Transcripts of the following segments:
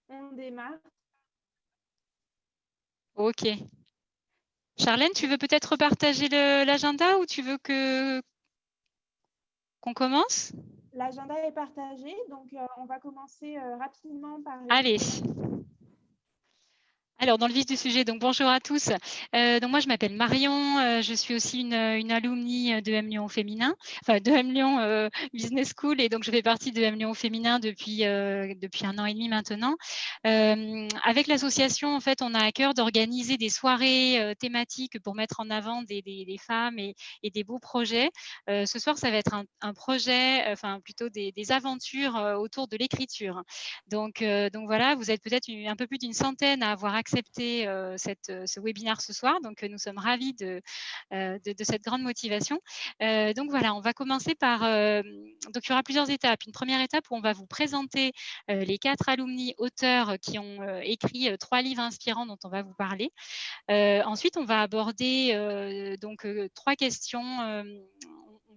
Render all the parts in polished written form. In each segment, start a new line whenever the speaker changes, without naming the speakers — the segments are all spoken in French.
On démarre.
Ok. Charlène, tu veux peut-être partager l'agenda ou tu veux qu'on commence?
L'agenda est partagé, donc on va commencer rapidement par les
Allez.
présentations.
Alors, dans le vif du sujet, donc bonjour à tous. Donc moi, je m'appelle Marion. Je suis aussi une alumni de M Lyon Féminin, enfin de M Lyon Business School, et donc je fais partie de M Lyon Féminin depuis 1 an et demi maintenant. Avec l'association, en fait, on a à cœur d'organiser des soirées thématiques pour mettre en avant des femmes et des beaux projets. Ce soir, ça va être un projet, enfin plutôt des aventures autour de l'écriture. Donc voilà, vous êtes peut-être un peu plus d'une centaine à avoir accepté ce webinaire ce soir. Donc, nous sommes ravis de cette grande motivation. Donc voilà, on va commencer par… donc, il y aura plusieurs étapes. Une première étape où on va vous présenter les 4 alumni auteurs qui ont écrit 3 livres inspirants dont on va vous parler. Ensuite, on va aborder 3 questions.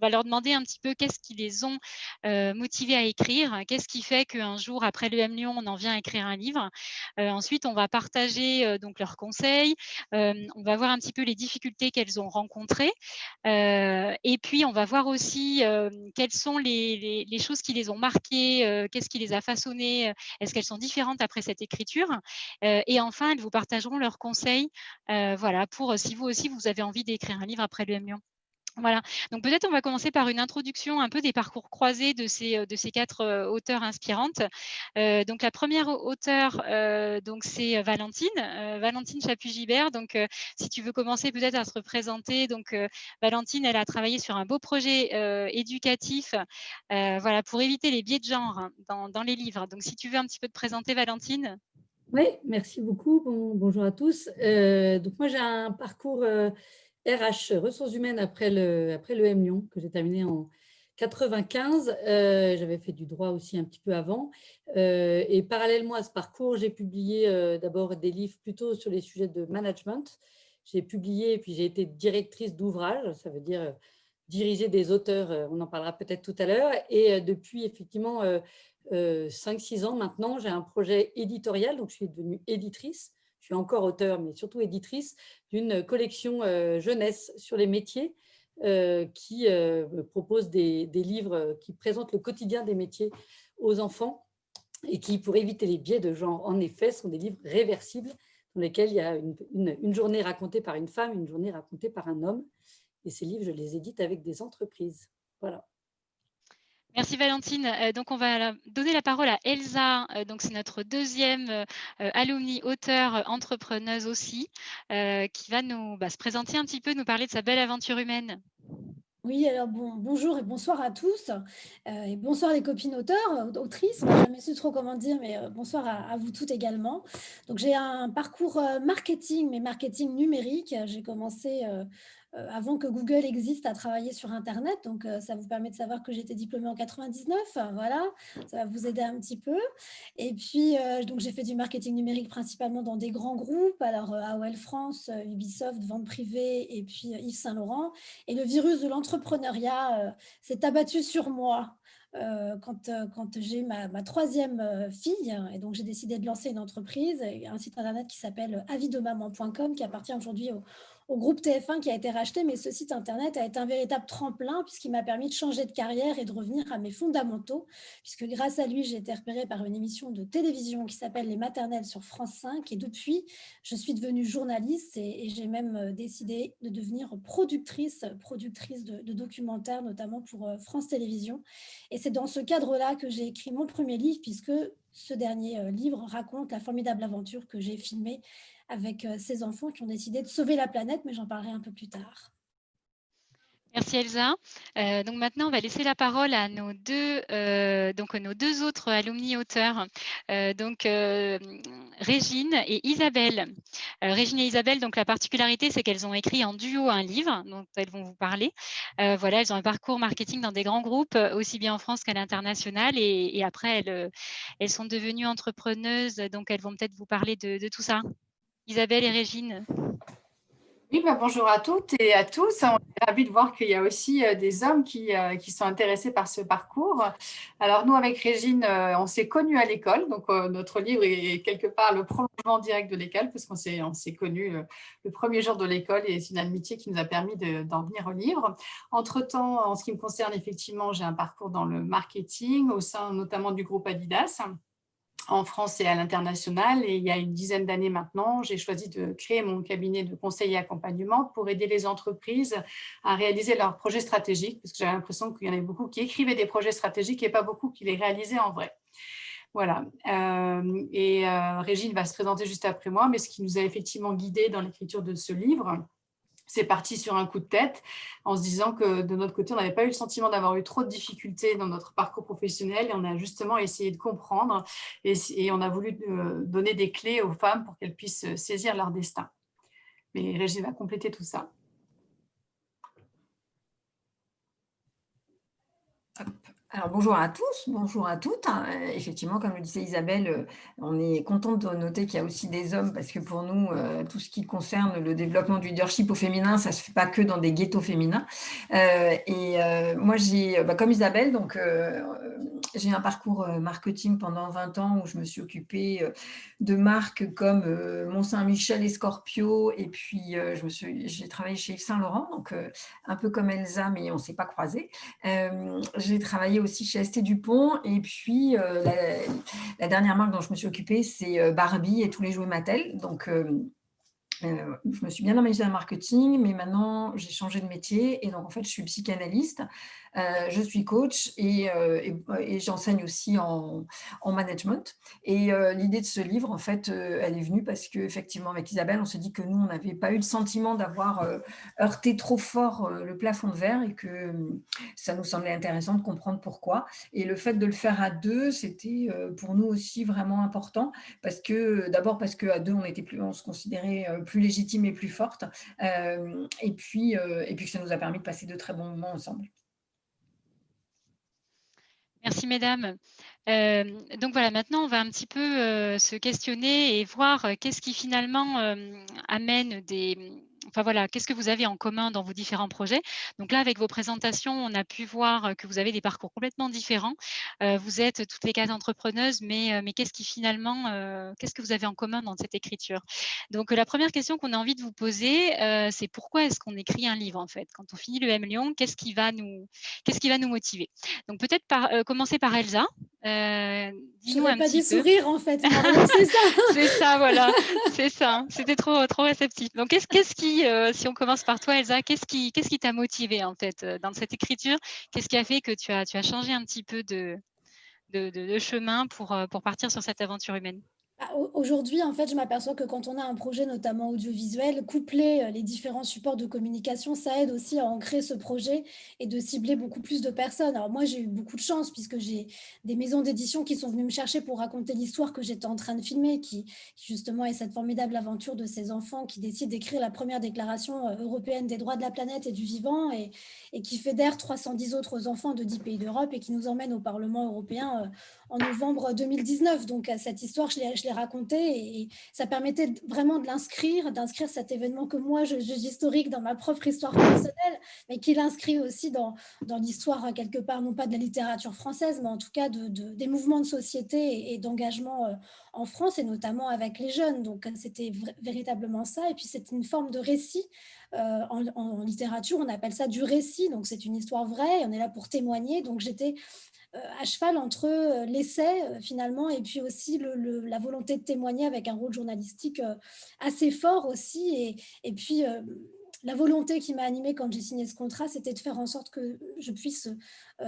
On va leur demander un petit peu qu'est-ce qui les ont motivés à écrire, qu'est-ce qui fait qu'un jour, après le M Lyon, on en vient à écrire un livre. Ensuite, on va partager donc leurs conseils, on va voir un petit peu les difficultés qu'elles ont rencontrées, et puis on va voir aussi quelles sont les choses qui les ont marquées, qu'est-ce qui les a façonnées, est-ce qu'elles sont différentes après cette écriture, et enfin, elles vous partageront leurs conseils, voilà, pour si vous aussi, vous avez envie d'écrire un livre après le M Lyon. Voilà, donc peut-être on va commencer par une introduction un peu des parcours croisés de ces 4 auteurs inspirantes. Donc la première auteure, donc c'est Valentine Chapuis-Gibert. Donc si tu veux commencer peut-être à se représenter. Donc Valentine, elle a travaillé sur un beau projet éducatif, voilà, pour éviter les biais de genre dans les livres. Donc si tu veux un petit peu te présenter, Valentine.
Oui, merci beaucoup. Bonjour à tous. Donc moi, j'ai un parcours RH, ressources humaines après le M Lyon, que j'ai terminé en 95. J'avais fait du droit aussi un petit peu avant. Et parallèlement à ce parcours, j'ai publié d'abord des livres plutôt sur les sujets de management. J'ai publié et puis j'ai été directrice d'ouvrage, ça veut dire diriger des auteurs, on en parlera peut-être tout à l'heure. Et depuis effectivement 5-6 ans maintenant, j'ai un projet éditorial, donc je suis devenue éditrice. Je suis encore auteure, mais surtout éditrice d'une collection jeunesse sur les métiers qui propose des livres qui présentent le quotidien des métiers aux enfants et qui, pour éviter les biais de genre, en effet, sont des livres réversibles dans lesquels il y a une journée racontée par une femme, une journée racontée par un homme. Et ces livres, je les édite avec des entreprises. Voilà.
Merci Valentine. Donc on va donner la parole à Elsa. Donc c'est notre deuxième alumni auteure entrepreneuse aussi, qui va se présenter un petit peu, nous parler de sa belle aventure humaine.
Oui, alors bonjour et bonsoir à tous, et bonsoir les copines auteurs, autrices, on n'a jamais su trop comment dire, mais bonsoir à vous toutes également. Donc j'ai un parcours marketing, mais marketing numérique. J'ai commencé avant que Google existe à travailler sur Internet, donc ça vous permet de savoir que j'étais diplômée en 99, voilà, ça va vous aider un petit peu. Et puis, donc j'ai fait du marketing numérique principalement dans des grands groupes, alors AOL France, Ubisoft, Vente Privée, et puis Yves Saint Laurent. Et le virus de l'entrepreneuriat s'est abattu sur moi quand j'ai eu ma troisième fille. Et donc, j'ai décidé de lancer une entreprise, un site internet qui s'appelle avidemaman.com, qui appartient aujourd'hui au groupe TF1 qui a été racheté. Mais ce site internet a été un véritable tremplin puisqu'il m'a permis de changer de carrière et de revenir à mes fondamentaux, puisque grâce à lui, j'ai été repérée par une émission de télévision qui s'appelle Les Maternelles sur France 5. Et depuis, je suis devenue journaliste et j'ai même décidé de devenir productrice de documentaires, notamment pour France Télévisions. Et c'est dans ce cadre-là que j'ai écrit mon premier livre, puisque ce dernier livre raconte la formidable aventure que j'ai filmée avec ces enfants qui ont décidé de sauver la planète, mais j'en parlerai un peu plus tard.
Merci Elsa. Donc maintenant, on va laisser la parole à nos deux autres alumni auteurs, Régine et Isabelle. Régine et Isabelle, donc la particularité, c'est qu'elles ont écrit en duo un livre dont elles vont vous parler. Voilà, elles ont un parcours marketing dans des grands groupes, aussi bien en France qu'à l'international, et après, elles sont devenues entrepreneuses, donc elles vont peut-être vous parler de tout ça. Isabelle et Régine.
Oui, bonjour à toutes et à tous. On est ravis de voir qu'il y a aussi des hommes qui sont intéressés par ce parcours. Alors nous, avec Régine, on s'est connus à l'école. Donc notre livre est quelque part le prolongement direct de l'école, parce on s'est connus le premier jour de l'école, et c'est une amitié qui nous a permis d'en venir au livre. Entre-temps, en ce qui me concerne, effectivement, j'ai un parcours dans le marketing au sein notamment du groupe Adidas, en France et à l'international. Et il y a une dizaine d'années maintenant, j'ai choisi de créer mon cabinet de conseil et accompagnement pour aider les entreprises à réaliser leurs projets stratégiques, parce que j'avais l'impression qu'il y en avait beaucoup qui écrivaient des projets stratégiques et pas beaucoup qui les réalisaient en vrai. Voilà. Régine va se présenter juste après moi, mais ce qui nous a effectivement guidés dans l'écriture de ce livre, c'est parti sur un coup de tête, en se disant que de notre côté, on n'avait pas eu le sentiment d'avoir eu trop de difficultés dans notre parcours professionnel, et on a justement essayé de comprendre, et on a voulu donner des clés aux femmes pour qu'elles puissent saisir leur destin. Mais Régine va compléter tout ça.
Alors, bonjour à tous, bonjour à toutes. Effectivement, comme le disait Isabelle, on est contente de noter qu'il y a aussi des hommes, parce que pour nous, tout ce qui concerne le développement du leadership au féminin, ça ne se fait pas que dans des ghettos féminins. Moi, comme Isabelle, donc j'ai un parcours marketing pendant 20 ans où je me suis occupée de marques comme Mont-Saint-Michel et Scorpio, et puis j'ai travaillé chez Yves Saint Laurent, donc un peu comme Elsa, mais on ne s'est pas croisés. J'ai travaillé aussi chez ST Dupont, et puis la dernière marque dont je me suis occupée, c'est Barbie et tous les jouets Mattel. Donc, je me suis bien amusée en marketing, mais maintenant, j'ai changé de métier, et donc, en fait, je suis psychanalyste, je suis coach, et j'enseigne aussi en management. Et l'idée de ce livre, en fait, elle est venue parce qu'effectivement, avec Isabelle, on s'est dit que nous, on n'avait pas eu le sentiment d'avoir heurté trop fort le plafond de verre, et que ça nous semblait intéressant de comprendre pourquoi. Et le fait de le faire à deux, c'était pour nous aussi vraiment important, d'abord parce qu'à deux, on se considérait plus légitime et plus forte, et puis que ça nous a permis de passer de très bons moments ensemble.
Merci, mesdames. Donc voilà, maintenant, on va un petit peu se questionner et voir qu'est-ce qui finalement amène Enfin voilà, qu'est-ce que vous avez en commun dans vos différents projets? Donc là, avec vos présentations, on a pu voir que vous avez des parcours complètement différents. Vous êtes toutes les 4 entrepreneuses, mais qu'est-ce qui finalement, qu'est-ce que vous avez en commun dans cette écriture? Donc la première question qu'on a envie de vous poser, c'est pourquoi est-ce qu'on écrit un livre en fait? Quand on finit le M Lyon, qu'est-ce qui va nous motiver? Donc peut-être commencer par Elsa. Dis-nous un
pas
petit
des
peu.
sourires en fait, Marion, c'est ça.
C'est ça, voilà, c'est ça. C'était trop réceptif. Donc qu'est-ce qui, si on commence par toi, Elsa, qu'est-ce qui t'a motivé en fait dans cette écriture? Qu'est-ce qui a fait que tu as changé un petit peu de chemin pour partir sur cette aventure humaine?
Aujourd'hui, en fait, je m'aperçois que quand on a un projet, notamment audiovisuel, coupler les différents supports de communication, ça aide aussi à ancrer ce projet et de cibler beaucoup plus de personnes. Alors moi, j'ai eu beaucoup de chance puisque j'ai des maisons d'édition qui sont venues me chercher pour raconter l'histoire que j'étais en train de filmer, qui justement est cette formidable aventure de ces enfants qui décident d'écrire la première déclaration européenne des droits de la planète et du vivant, et qui fédère 310 autres enfants de 10 pays d'Europe et qui nous emmène au Parlement européen en novembre 2019. Donc cette histoire, je l'ai racontée, et ça permettait vraiment d'inscrire cet événement que moi, je juge historique dans ma propre histoire personnelle, mais qui l'inscrit aussi dans l'histoire quelque part, non pas de la littérature française, mais en tout cas des mouvements de société et d'engagement en France, et notamment avec les jeunes. Donc c'était véritablement ça. Et puis c'est une forme de récit. En littérature, on appelle ça du récit. Donc c'est une histoire vraie, on est là pour témoigner. Donc j'étais à cheval entre l'essai finalement, et puis aussi la volonté de témoigner avec un rôle journalistique assez fort aussi, et puis la volonté qui m'a animée quand j'ai signé ce contrat, c'était de faire en sorte que je puisse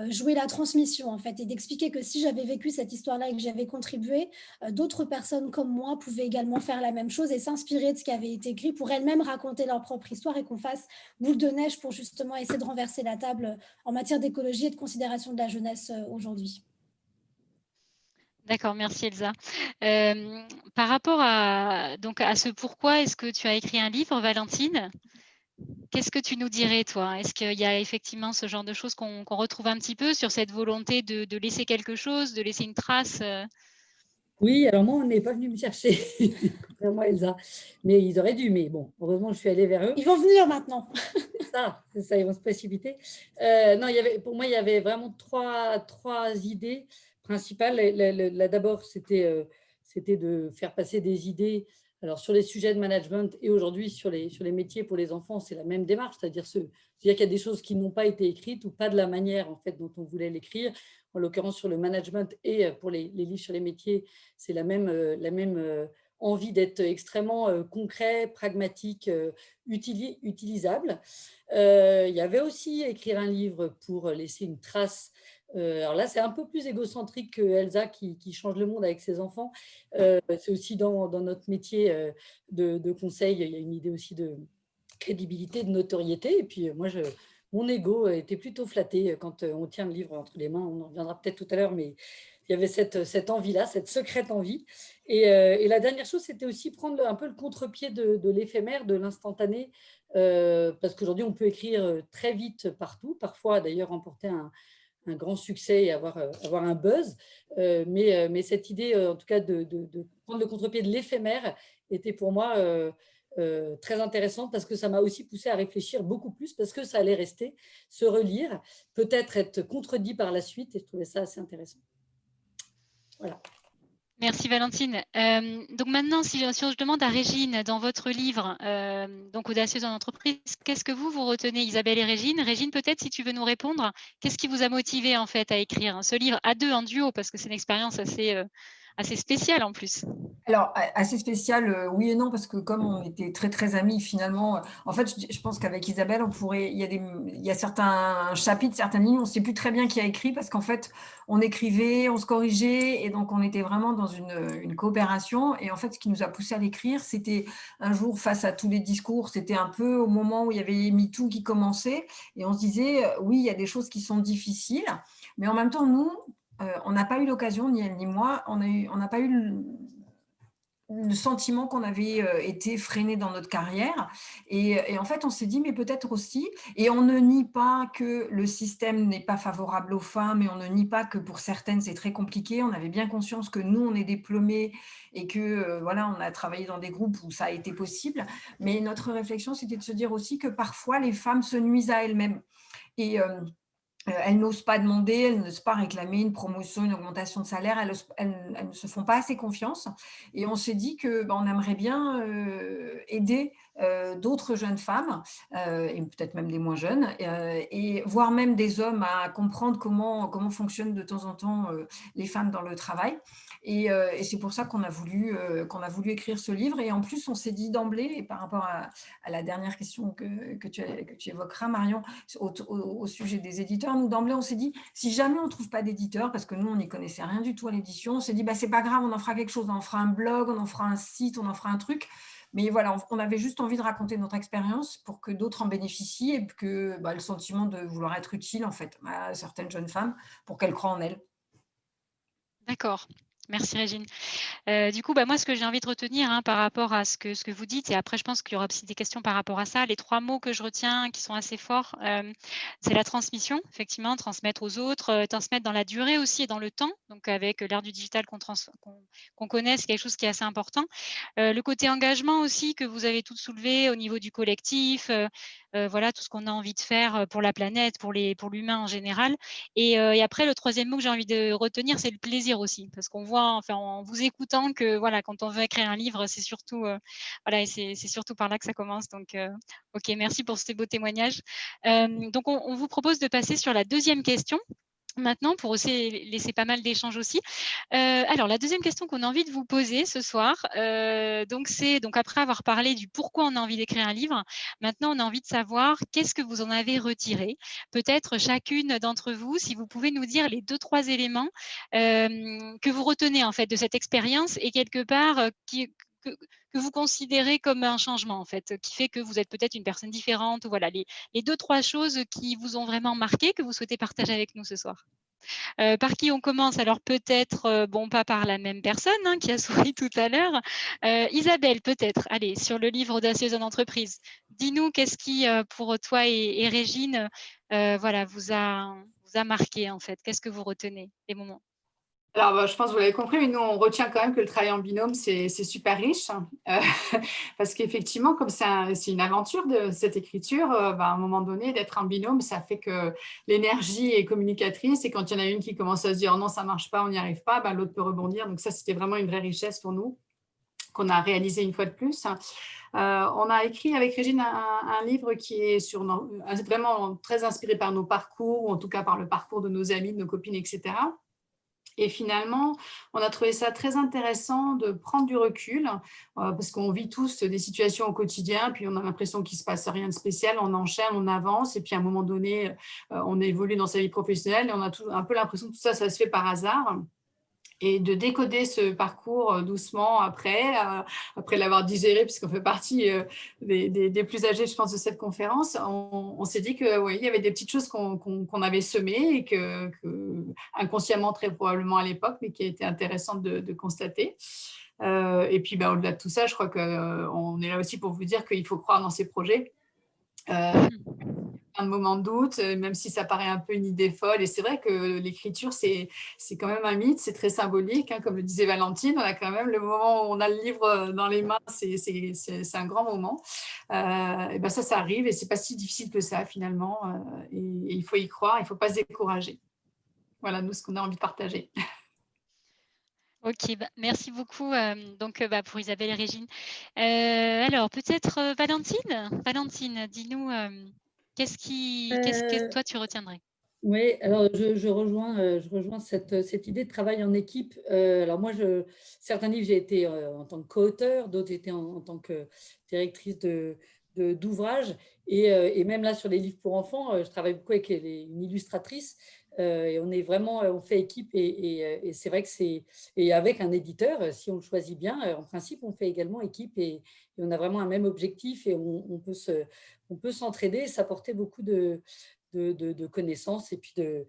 jouer la transmission en fait, et d'expliquer que si j'avais vécu cette histoire-là et que j'avais contribué, d'autres personnes comme moi pouvaient également faire la même chose et s'inspirer de ce qui avait été écrit pour elles-mêmes raconter leur propre histoire, et qu'on fasse boule de neige pour justement essayer de renverser la table en matière d'écologie et de considération de la jeunesse aujourd'hui.
D'accord, merci Elsa. Par rapport à ce pourquoi est-ce que tu as écrit un livre, Valentine? Qu'est-ce que tu nous dirais, toi? Est-ce qu'il y a effectivement ce genre de choses qu'on retrouve un petit peu sur cette volonté de laisser quelque chose, de laisser une trace?
Oui, alors moi, on n'est pas venu me chercher, contrairement à Elsa. Mais ils auraient dû. Mais bon, heureusement, je suis allée vers eux.
Ils vont venir maintenant.
C'est ça, ils vont se précipiter. Non, pour moi, il y avait vraiment trois idées principales. D'abord, c'était de faire passer des idées. Alors, sur les sujets de management et aujourd'hui sur les métiers pour les enfants, c'est la même démarche, c'est-à-dire qu'il y a des choses qui n'ont pas été écrites ou pas de la manière en fait dont on voulait l'écrire. En l'occurrence, sur le management et pour les livres sur les métiers, c'est la même envie d'être extrêmement concret, pragmatique, utilisable. Il y avait aussi écrire un livre pour laisser une trace. Alors là, c'est un peu plus égocentrique que Elsa qui change le monde avec ses enfants. C'est aussi dans notre métier de conseil, il y a une idée aussi de crédibilité, de notoriété. Et puis moi, mon ego était plutôt flatté quand on tient le livre entre les mains. On en reviendra peut-être tout à l'heure, mais il y avait cette envie-là, cette secrète envie. Et la dernière chose, c'était aussi prendre un peu le contre-pied de l'éphémère, de l'instantané, parce qu'aujourd'hui, on peut écrire très vite partout, parfois d'ailleurs remporter un grand succès et avoir un buzz. Mais cette idée, en tout cas, de prendre le contre-pied de l'éphémère était pour moi très intéressante parce que ça m'a aussi poussé à réfléchir beaucoup plus parce que ça allait rester, se relire, peut-être être contredit par la suite et je trouvais ça assez intéressant. Voilà.
Merci Valentine. Donc maintenant, si je demande à Régine, dans votre livre, donc Audacieuse en entreprise, qu'est-ce que vous retenez, Isabelle et Régine? Régine, peut-être si tu veux nous répondre, qu'est-ce qui vous a motivé en fait à écrire ce livre à deux, en duo, parce que c'est une expérience assez spéciale en plus.
Alors, assez spécial, oui et non, parce que comme on était très, très amis, finalement, en fait, je pense qu'avec Isabelle, il y a certains chapitres, certaines lignes, on ne sait plus très bien qui a écrit, parce qu'en fait, on écrivait, on se corrigeait, et donc on était vraiment dans une coopération. Et en fait, ce qui nous a poussé à l'écrire, c'était un jour, face à tous les discours, c'était un peu au moment où il y avait MeToo qui commençait, et on se disait, oui, il y a des choses qui sont difficiles, mais en même temps, nous, on n'a pas eu l'occasion, ni elle ni moi, on n'a pas eu le sentiment qu'on avait été freiné dans notre carrière. Et en fait, on s'est dit, mais peut-être aussi, et on ne nie pas que le système n'est pas favorable aux femmes, et on ne nie pas que pour certaines, c'est très compliqué. On avait bien conscience que nous, on est diplômés et que, voilà, on a travaillé dans des groupes où ça a été possible. Mais notre réflexion, c'était de se dire aussi que parfois, les femmes se nuisent à elles-mêmes. Et elles n'osent pas demander, elles n'osent pas réclamer une promotion, une augmentation de salaire, elles ne se font pas assez confiance. Et on s'est dit qu'on aimerait bien aider d'autres jeunes femmes, et peut-être même des moins jeunes, et voire même des hommes à comprendre comment fonctionnent de temps en temps les femmes dans le travail. Et c'est pour ça qu'on a voulu écrire ce livre. Et en plus, on s'est dit d'emblée, et par rapport à la dernière question que tu évoqueras, Marion, au sujet des éditeurs, nous d'emblée, on s'est dit, si jamais on ne trouve pas d'éditeur, parce que nous, on n'y connaissait rien du tout à l'édition, on s'est dit, bah, c'est pas grave, on en fera quelque chose, on en fera un blog, on en fera un site, on en fera un truc. Mais voilà, on avait juste envie de raconter notre expérience pour que d'autres en bénéficient et que le sentiment de vouloir être utile, en fait, à certaines jeunes femmes pour qu'elles croient en elles.
D'accord. Merci Régine. Du coup, moi, ce que j'ai envie de retenir par rapport à ce que vous dites, et après, je pense qu'il y aura aussi des questions par rapport à ça. Les 3 mots que je retiens qui sont assez forts, c'est la transmission, effectivement, transmettre aux autres, transmettre dans la durée aussi et dans le temps. Donc, avec l'ère du digital qu'on connaît, c'est quelque chose qui est assez important. Le côté engagement aussi que vous avez toutes soulevé au niveau du collectif, voilà, tout ce qu'on a envie de faire pour la planète, pour l'humain en général. Et après, le 3e mot que j'ai envie de retenir, c'est le plaisir aussi, parce qu'on voit, enfin, en vous écoutant que voilà, quand on veut écrire un livre, c'est surtout voilà, et c'est surtout par là que ça commence. Donc, ok, merci pour ces beaux témoignages. Donc, on vous propose de passer sur la 2e question. Maintenant, pour aussi laisser pas mal d'échanges aussi. Alors, la 2e question qu'on a envie de vous poser ce soir, c'est après avoir parlé du pourquoi on a envie d'écrire un livre, maintenant on a envie de savoir qu'est-ce que vous en avez retiré. Peut-être chacune d'entre vous, si vous pouvez nous dire les 2-3 éléments que vous retenez en fait de cette expérience et quelque part que vous considérez comme un changement en fait, qui fait que vous êtes peut-être une personne différente, ou voilà, les 2-3 choses qui vous ont vraiment marqué, que vous souhaitez partager avec nous ce soir. Par qui on commence? Alors peut-être, pas par la même personne qui a souri tout à l'heure. Isabelle, peut-être, allez, sur le livre Audacieuse en entreprise. Dis-nous qu'est-ce qui, pour toi et Régine, voilà, vous a marqué en fait? Qu'est-ce que vous retenez, les moments?
Alors, je pense que vous l'avez compris, mais nous, on retient quand même que le travail en binôme, c'est super riche. Parce qu'effectivement, comme c'est une aventure de cette écriture, à un moment donné, d'être en binôme, ça fait que l'énergie est communicatrice. Et quand il y en a une qui commence à se dire « non, ça ne marche pas, on n'y arrive pas », l'autre peut rebondir. Donc ça, c'était vraiment une vraie richesse pour nous, qu'on a réalisé une fois de plus. On a écrit avec Régine un livre qui est vraiment très inspiré par nos parcours, ou en tout cas par le parcours de nos amis, de nos copines, etc. Et finalement, on a trouvé ça très intéressant de prendre du recul parce qu'on vit tous des situations au quotidien, puis on a l'impression qu'il ne se passe rien de spécial, on enchaîne, on avance, et puis à un moment donné, on évolue dans sa vie professionnelle et on a un peu l'impression que tout ça, ça se fait par hasard. Et de décoder ce parcours doucement après l'avoir digéré, puisqu'on fait partie des plus âgés, je pense, de cette conférence, on s'est dit qu'il y avait des petites choses qu'on avait semées et que inconsciemment, très probablement à l'époque, mais qui a été intéressante de constater. Et puis, au-delà de tout ça, je crois qu'on est là aussi pour vous dire qu'il faut croire dans ces projets. Un moment de doute, même si ça paraît un peu une idée folle. Et c'est vrai que l'écriture, c'est quand même un mythe, c'est très symbolique. Comme le disait Valentine, on a quand même le moment où on a le livre dans les mains, c'est un grand moment. Et ça arrive et c'est pas si difficile que ça finalement. Et il faut y croire, il ne faut pas se décourager. Voilà, nous, ce qu'on a envie de partager.
Ok, merci beaucoup pour Isabelle et Régine. Alors, peut-être Valentine, dis-nous, qu'est-ce que toi tu retiendrais?
Oui, alors je rejoins cette idée de travail en équipe. Alors moi, certains livres, j'ai été en tant que co-auteur, d'autres j'étais en tant que directrice d'ouvrage. Et même là, sur les livres pour enfants, je travaille beaucoup avec une illustratrice. Et on fait équipe. Et c'est vrai que et avec un éditeur, si on le choisit bien, en principe, on fait également équipe. Et on a vraiment un même objectif et on peut s'entraider, s'apporter beaucoup de connaissances et puis de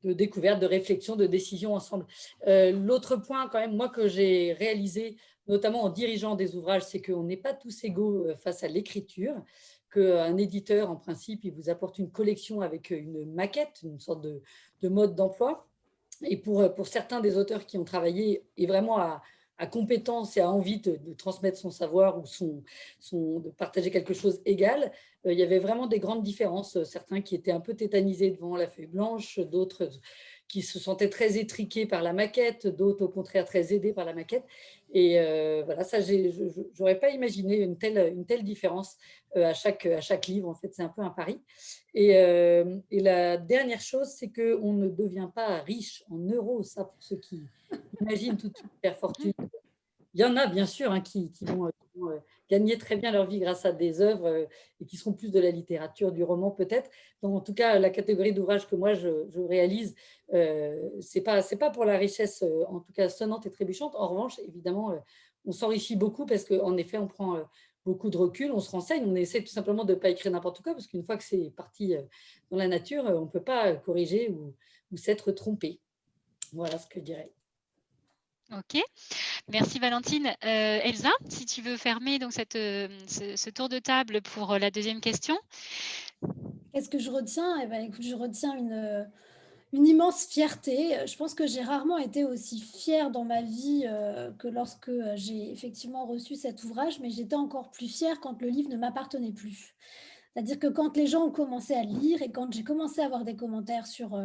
découverte, de réflexion, de décision ensemble. L'autre point quand même, moi, que j'ai réalisé, notamment en dirigeant des ouvrages, c'est qu'on n'est pas tous égaux face à l'écriture, qu'un éditeur, en principe, il vous apporte une collection avec une maquette, une sorte de mode d'emploi. Et pour certains des auteurs qui ont travaillé et vraiment à compétence et à envie de transmettre son savoir ou de partager quelque chose égal, il y avait vraiment des grandes différences. Certains qui étaient un peu tétanisés devant la feuille blanche, d'autres qui se sentaient très étriqués par la maquette, d'autres au contraire très aidés par la maquette. Et voilà, ça, je n'aurais pas imaginé une telle différence à chaque livre. En fait, c'est un peu un pari. Et la dernière chose, c'est qu'on ne devient pas riche en euros. Ça, pour ceux qui imaginent tout de suite faire fortune. Il y en a, bien sûr, qui vont gagner très bien leur vie grâce à des œuvres et qui seront plus de la littérature, du roman peut-être. Donc, en tout cas, la catégorie d'ouvrages que moi, je réalise, c'est pas pour la richesse, en tout cas, sonnante et trébuchante. En revanche, évidemment, on s'enrichit beaucoup parce qu'en effet, on prend beaucoup de recul, on se renseigne, on essaie tout simplement de ne pas écrire n'importe quoi parce qu'une fois que c'est parti dans la nature, on ne peut pas corriger ou s'être trompé. Voilà ce que je dirais.
Ok, merci Valentine. Elsa, si tu veux fermer donc ce tour de table pour la deuxième question.
Qu'est-ce que je retiens? Écoute, je retiens une immense fierté. Je pense que j'ai rarement été aussi fière dans ma vie que lorsque j'ai effectivement reçu cet ouvrage, mais j'étais encore plus fière quand le livre ne m'appartenait plus. C'est-à-dire que quand les gens ont commencé à le lire et quand j'ai commencé à avoir des commentaires sur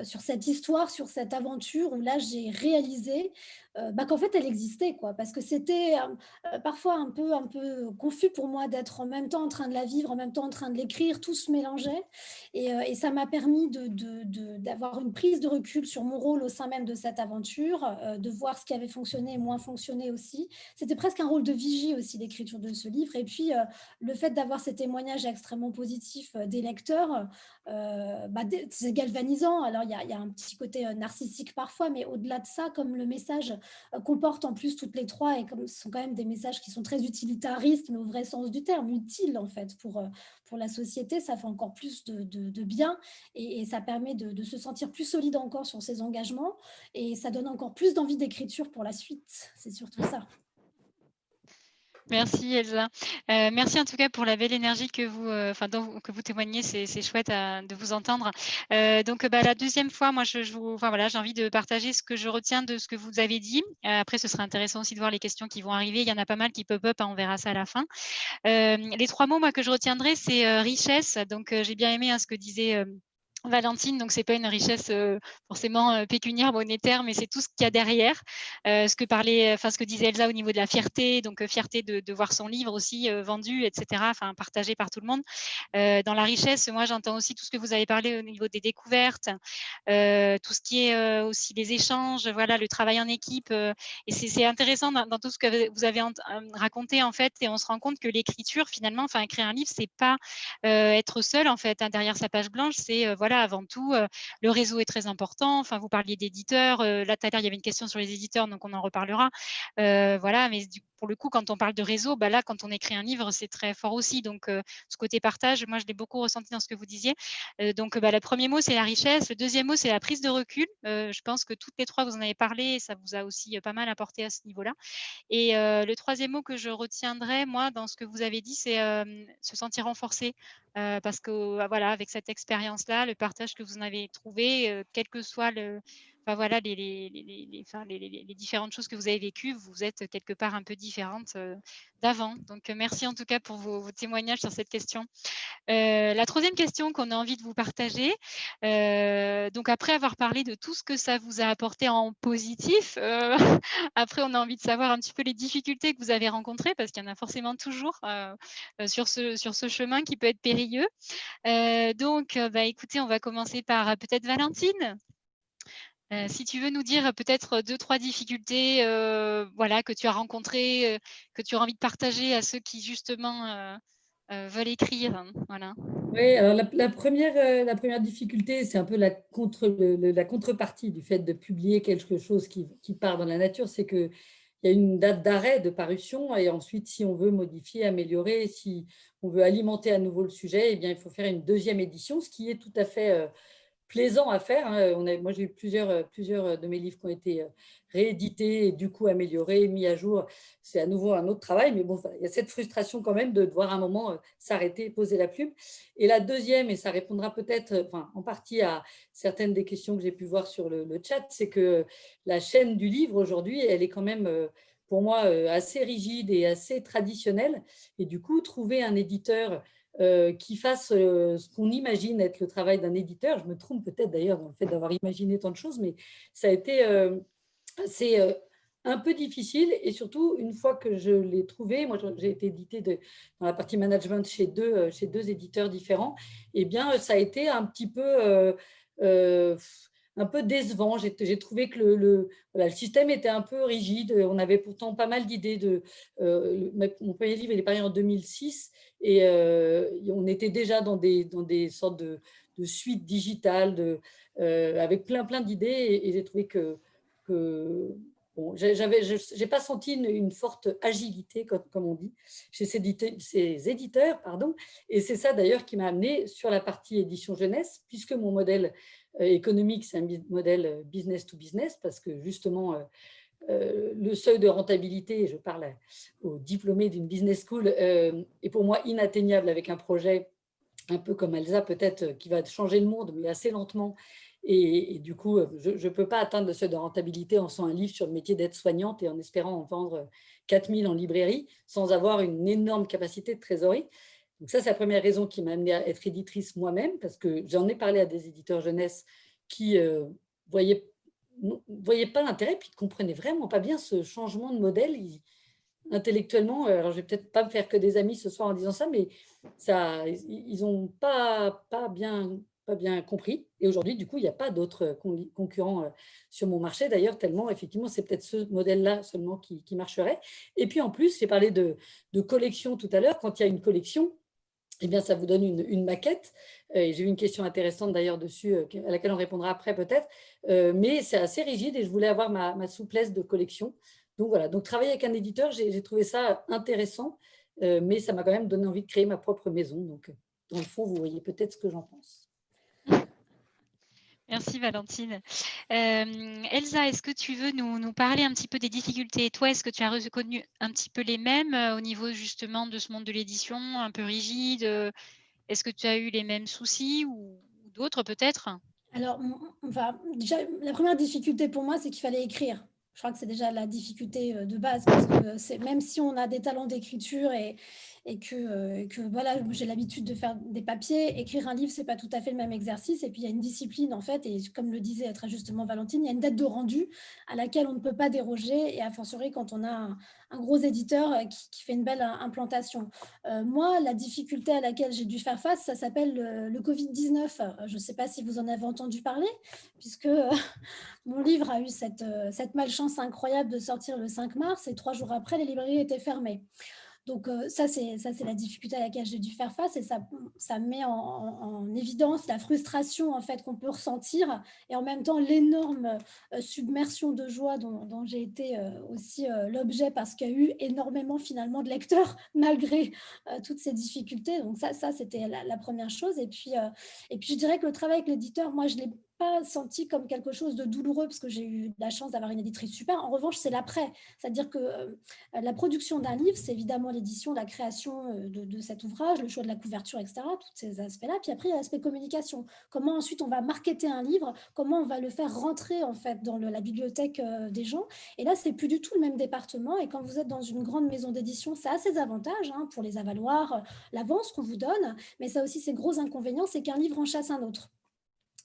cette histoire, sur cette aventure, où là j'ai réalisé qu'en fait elle existait, quoi. Parce que c'était parfois un peu confus pour moi d'être en même temps en train de la vivre, en même temps en train de l'écrire, tout se mélangeait. Et ça m'a permis d'avoir une prise de recul sur mon rôle au sein même de cette aventure, de voir ce qui avait fonctionné et moins fonctionné aussi. C'était presque un rôle de vigie aussi, l'écriture de ce livre. Et puis, le fait d'avoir ces témoignages extrêmement positifs des lecteurs, c'est galvanisant. Alors, il y a un petit côté narcissique parfois, mais au-delà de ça, comme le message comporte en plus toutes les trois, et comme ce sont quand même des messages qui sont très utilitaristes, mais au vrai sens du terme, utiles en fait pour la société, ça fait encore plus de bien et ça permet de se sentir plus solide encore sur ses engagements et ça donne encore plus d'envie d'écriture pour la suite. C'est surtout ça.
Merci Elsa. Merci en tout cas pour la belle énergie que que vous témoignez, c'est chouette de vous entendre. Donc la deuxième fois, moi j'ai envie de partager ce que je retiens de ce que vous avez dit. Après, ce serait intéressant aussi de voir les questions qui vont arriver. Il y en a pas mal qui pop-up, on verra ça à la fin. Les 3 mots moi, que je retiendrai, c'est richesse. Donc j'ai bien aimé ce que disait Valentine, donc c'est pas une richesse forcément pécuniaire, monétaire, mais c'est tout ce qu'il y a derrière. Ce que disait Elsa au niveau de la fierté, donc fierté de voir son livre aussi vendu, etc., enfin partagé par tout le monde. Dans la richesse, moi j'entends aussi tout ce que vous avez parlé au niveau des découvertes, tout ce qui est aussi les échanges, voilà, le travail en équipe. Et c'est intéressant dans tout ce que vous avez raconté en fait, et on se rend compte que l'écriture finalement, enfin écrire un livre, c'est pas être seul en fait derrière sa page blanche, c'est voilà, avant tout le réseau est très important. Enfin, vous parliez d'éditeurs, là tout à l'heure il y avait une question sur les éditeurs, donc on en reparlera. Voilà, mais pour le coup, quand on parle de réseau, là quand on écrit un livre, c'est très fort aussi. Donc ce côté partage, moi je l'ai beaucoup ressenti dans ce que vous disiez. Donc le premier mot c'est la richesse, le deuxième mot c'est la prise de recul. Je pense que toutes les 3 vous en avez parlé, et ça vous a aussi pas mal apporté à ce niveau-là. Et le troisième mot que je retiendrai, moi, dans ce que vous avez dit, c'est se sentir renforcé. Parce que, voilà, avec cette expérience-là, le partage que vous en avez trouvé, quel que soit les différentes choses que vous avez vécues, vous êtes quelque part un peu différente d'avant. Donc, merci en tout cas pour vos témoignages sur cette question. La troisième question qu'on a envie de vous partager, donc après avoir parlé de tout ce que ça vous a apporté en positif, après on a envie de savoir un petit peu les difficultés que vous avez rencontrées, parce qu'il y en a forcément toujours sur ce chemin qui peut être périlleux. Donc, écoutez, on va commencer par peut-être Valentine. Si tu veux nous dire peut-être 2-3 difficultés voilà, que tu as rencontrées, que tu as envie de partager à ceux qui justement veulent écrire. Voilà.
Oui, alors la première difficulté, c'est un peu la contrepartie du fait de publier quelque chose qui part dans la nature, c'est qu'il y a une date d'arrêt de parution, et ensuite, si on veut modifier, améliorer, si on veut alimenter à nouveau le sujet, eh bien, il faut faire une deuxième édition, ce qui est tout à fait plaisant à faire. Moi, j'ai eu plusieurs de mes livres qui ont été réédités et du coup améliorés, mis à jour. C'est à nouveau un autre travail, mais bon, il y a cette frustration quand même de devoir à un moment s'arrêter, poser la plume. Et la deuxième, et ça répondra peut-être en partie à certaines des questions que j'ai pu voir sur le chat, c'est que la chaîne du livre aujourd'hui, elle est quand même pour moi assez rigide et assez traditionnelle. Et du coup, trouver un éditeur qui fasse ce qu'on imagine être le travail d'un éditeur. Je me trompe peut-être d'ailleurs dans le fait d'avoir imaginé tant de choses, mais ça a été assez un peu difficile. Et surtout, une fois que je l'ai trouvé, moi j'ai été édité dans la partie management chez deux éditeurs différents, et bien ça a été un petit peu un peu décevant. J'ai trouvé que le système était un peu rigide. On avait pourtant pas mal d'idées. Mon premier livre, il est paru en 2006, et on était déjà dans des sortes de suites digitales avec plein d'idées, et j'ai trouvé que bon, j'ai pas senti une forte agilité, comme on dit, chez ces éditeurs, pardon. Et c'est ça d'ailleurs qui m'a amené sur la partie édition jeunesse, puisque mon modèle économique, c'est un modèle business to business, parce que justement, le seuil de rentabilité, je parle aux diplômés d'une business school, est pour moi inatteignable avec un projet un peu comme Elsa peut-être, qui va changer le monde, mais assez lentement. Et du coup, je ne peux pas atteindre le seuil de rentabilité en faisant un livre sur le métier d'aide-soignante et en espérant en vendre 4000 en librairie sans avoir une énorme capacité de trésorerie. Donc ça, c'est la première raison qui m'a amenée à être éditrice moi-même, parce que j'en ai parlé à des éditeurs jeunesse qui voyaient pas l'intérêt, puis ne comprenaient vraiment pas bien ce changement de modèle. Intellectuellement, alors je vais peut-être pas me faire que des amis ce soir en disant ça, mais ils n'ont pas bien compris. Et aujourd'hui, du coup, il n'y a pas d'autres concurrents sur mon marché, d'ailleurs, tellement, effectivement, c'est peut-être ce modèle-là seulement qui marcherait. Et puis, en plus, j'ai parlé de collection tout à l'heure. Quand il y a une collection, eh bien, ça vous donne une maquette. Et j'ai eu une question intéressante d'ailleurs dessus, à laquelle on répondra après peut-être. Mais c'est assez rigide, et je voulais avoir ma souplesse de collection. Donc voilà, donc travailler avec un éditeur, j'ai trouvé ça intéressant, mais ça m'a quand même donné envie de créer ma propre maison. Donc dans le fond, vous voyez peut-être ce que j'en pense.
Merci Valentine. Elsa, est-ce que tu veux nous parler un petit peu des difficultés? Toi, est-ce que tu as reconnu un petit peu les mêmes au niveau justement de ce monde de l'édition, un peu rigide? Est-ce que tu as eu les mêmes soucis ou d'autres peut-être?
Alors, enfin, déjà, la première difficulté pour moi, c'est qu'il fallait écrire. Je crois que c'est déjà la difficulté de base, parce que même si on a des talents d'écriture et que voilà, j'ai l'habitude de faire des papiers, écrire un livre, c'est pas tout à fait le même exercice. Et puis, il y a une discipline, en fait, et comme le disait très justement Valentine, il y a une date de rendu à laquelle on ne peut pas déroger, et a fortiori quand on a un gros éditeur qui fait une belle implantation. Moi, la difficulté à laquelle j'ai dû faire face, ça s'appelle le Covid-19. Je ne sais pas si vous en avez entendu parler, puisque mon livre a eu cette malchance incroyable de sortir le 5 mars, et 3 jours après, les librairies étaient fermées. Donc ça, c'est la difficulté à laquelle j'ai dû faire face, et ça met en évidence la frustration en fait qu'on peut ressentir, et en même temps l'énorme submersion de joie dont j'ai été aussi l'objet, parce qu'il y a eu énormément finalement de lecteurs malgré toutes ces difficultés. Donc ça c'était la première chose. Et puis je dirais que le travail avec l'éditeur, moi je l'ai pas senti comme quelque chose de douloureux, parce que j'ai eu la chance d'avoir une éditrice super. En revanche, c'est l'après, c'est-à-dire que la production d'un livre, c'est évidemment l'édition, la création de cet ouvrage, le choix de la couverture, etc., tous ces aspects-là. Puis après, il y a l'aspect communication. Comment ensuite on va marketer un livre, comment on va le faire rentrer en fait dans la bibliothèque des gens. Et là, c'est plus du tout le même département. Et quand vous êtes dans une grande maison d'édition, ça a ses avantages pour les avaloirs, l'avance qu'on vous donne, mais ça a aussi ses gros inconvénients, c'est qu'un livre en chasse un autre.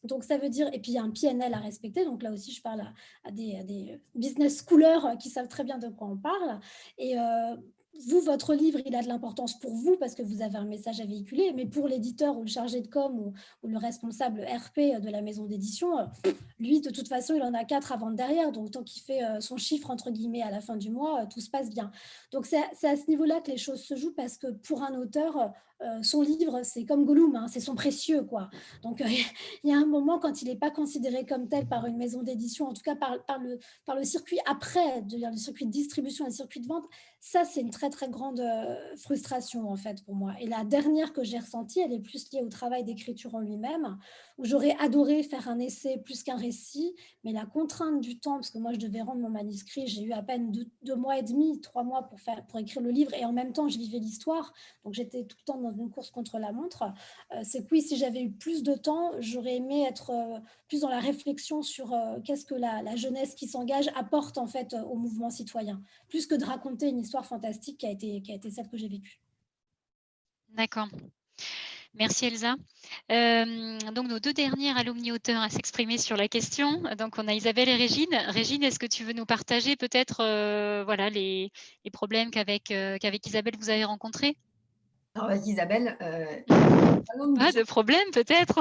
Donc, ça veut dire, et puis il y a un PNL à respecter. Donc là aussi, je parle à des business schoolers qui savent très bien de quoi on parle. Et vous, votre livre, il a de l'importance pour vous parce que vous avez un message à véhiculer, mais pour l'éditeur ou le chargé de com ou le responsable RP de la maison d'édition, lui, de toute façon, il en a 4 à vendre derrière. Donc, tant qu'il fait son chiffre, entre guillemets, à la fin du mois, tout se passe bien. Donc, c'est à ce niveau-là que les choses se jouent, parce que pour un auteur, son livre, c'est comme Gollum, c'est son précieux, quoi. Donc, il y a un moment, quand il n'est pas considéré comme tel par une maison d'édition, en tout cas par le circuit après, le circuit de distribution et le circuit de vente, ça, c'est une très, très grande frustration, en fait, pour moi. Et la dernière que j'ai ressentie, elle est plus liée au travail d'écriture en lui-même, où j'aurais adoré faire un essai plus qu'un récit, mais la contrainte du temps, parce que moi, je devais rendre mon manuscrit, j'ai eu à peine 2 mois et demi, 3 mois pour écrire le livre, et en même temps, je vivais l'histoire, donc j'étais tout le temps dans une course contre la montre. C'est que oui, si j'avais eu plus de temps, j'aurais aimé être plus dans la réflexion sur qu'est-ce que la jeunesse qui s'engage apporte en fait au mouvement citoyen, plus que de raconter une histoire fantastique qui a été celle que j'ai vécue.
D'accord. Merci Elsa. Donc nos 2 dernières alumni-auteurs à s'exprimer sur la question. Donc on a Isabelle et Régine. Régine, est-ce que tu veux nous partager peut-être voilà, les problèmes qu'avec Isabelle vous avez rencontrés?
Alors avec Isabelle,
pas de problème peut-être?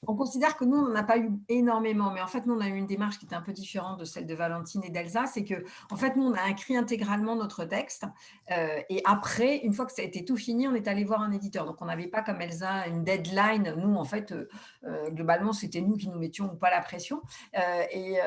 On considère que nous, on n'en a pas eu énormément, mais en fait, nous, on a eu une démarche qui était un peu différente de celle de Valentine et d'Elsa. C'est que, en fait, nous, on a écrit intégralement notre texte. Et après, une fois que ça a été tout fini, on est allé voir un éditeur. Donc, on n'avait pas, comme Elsa, une deadline. Nous, en fait, globalement, c'était nous qui nous mettions ou pas la pression. Et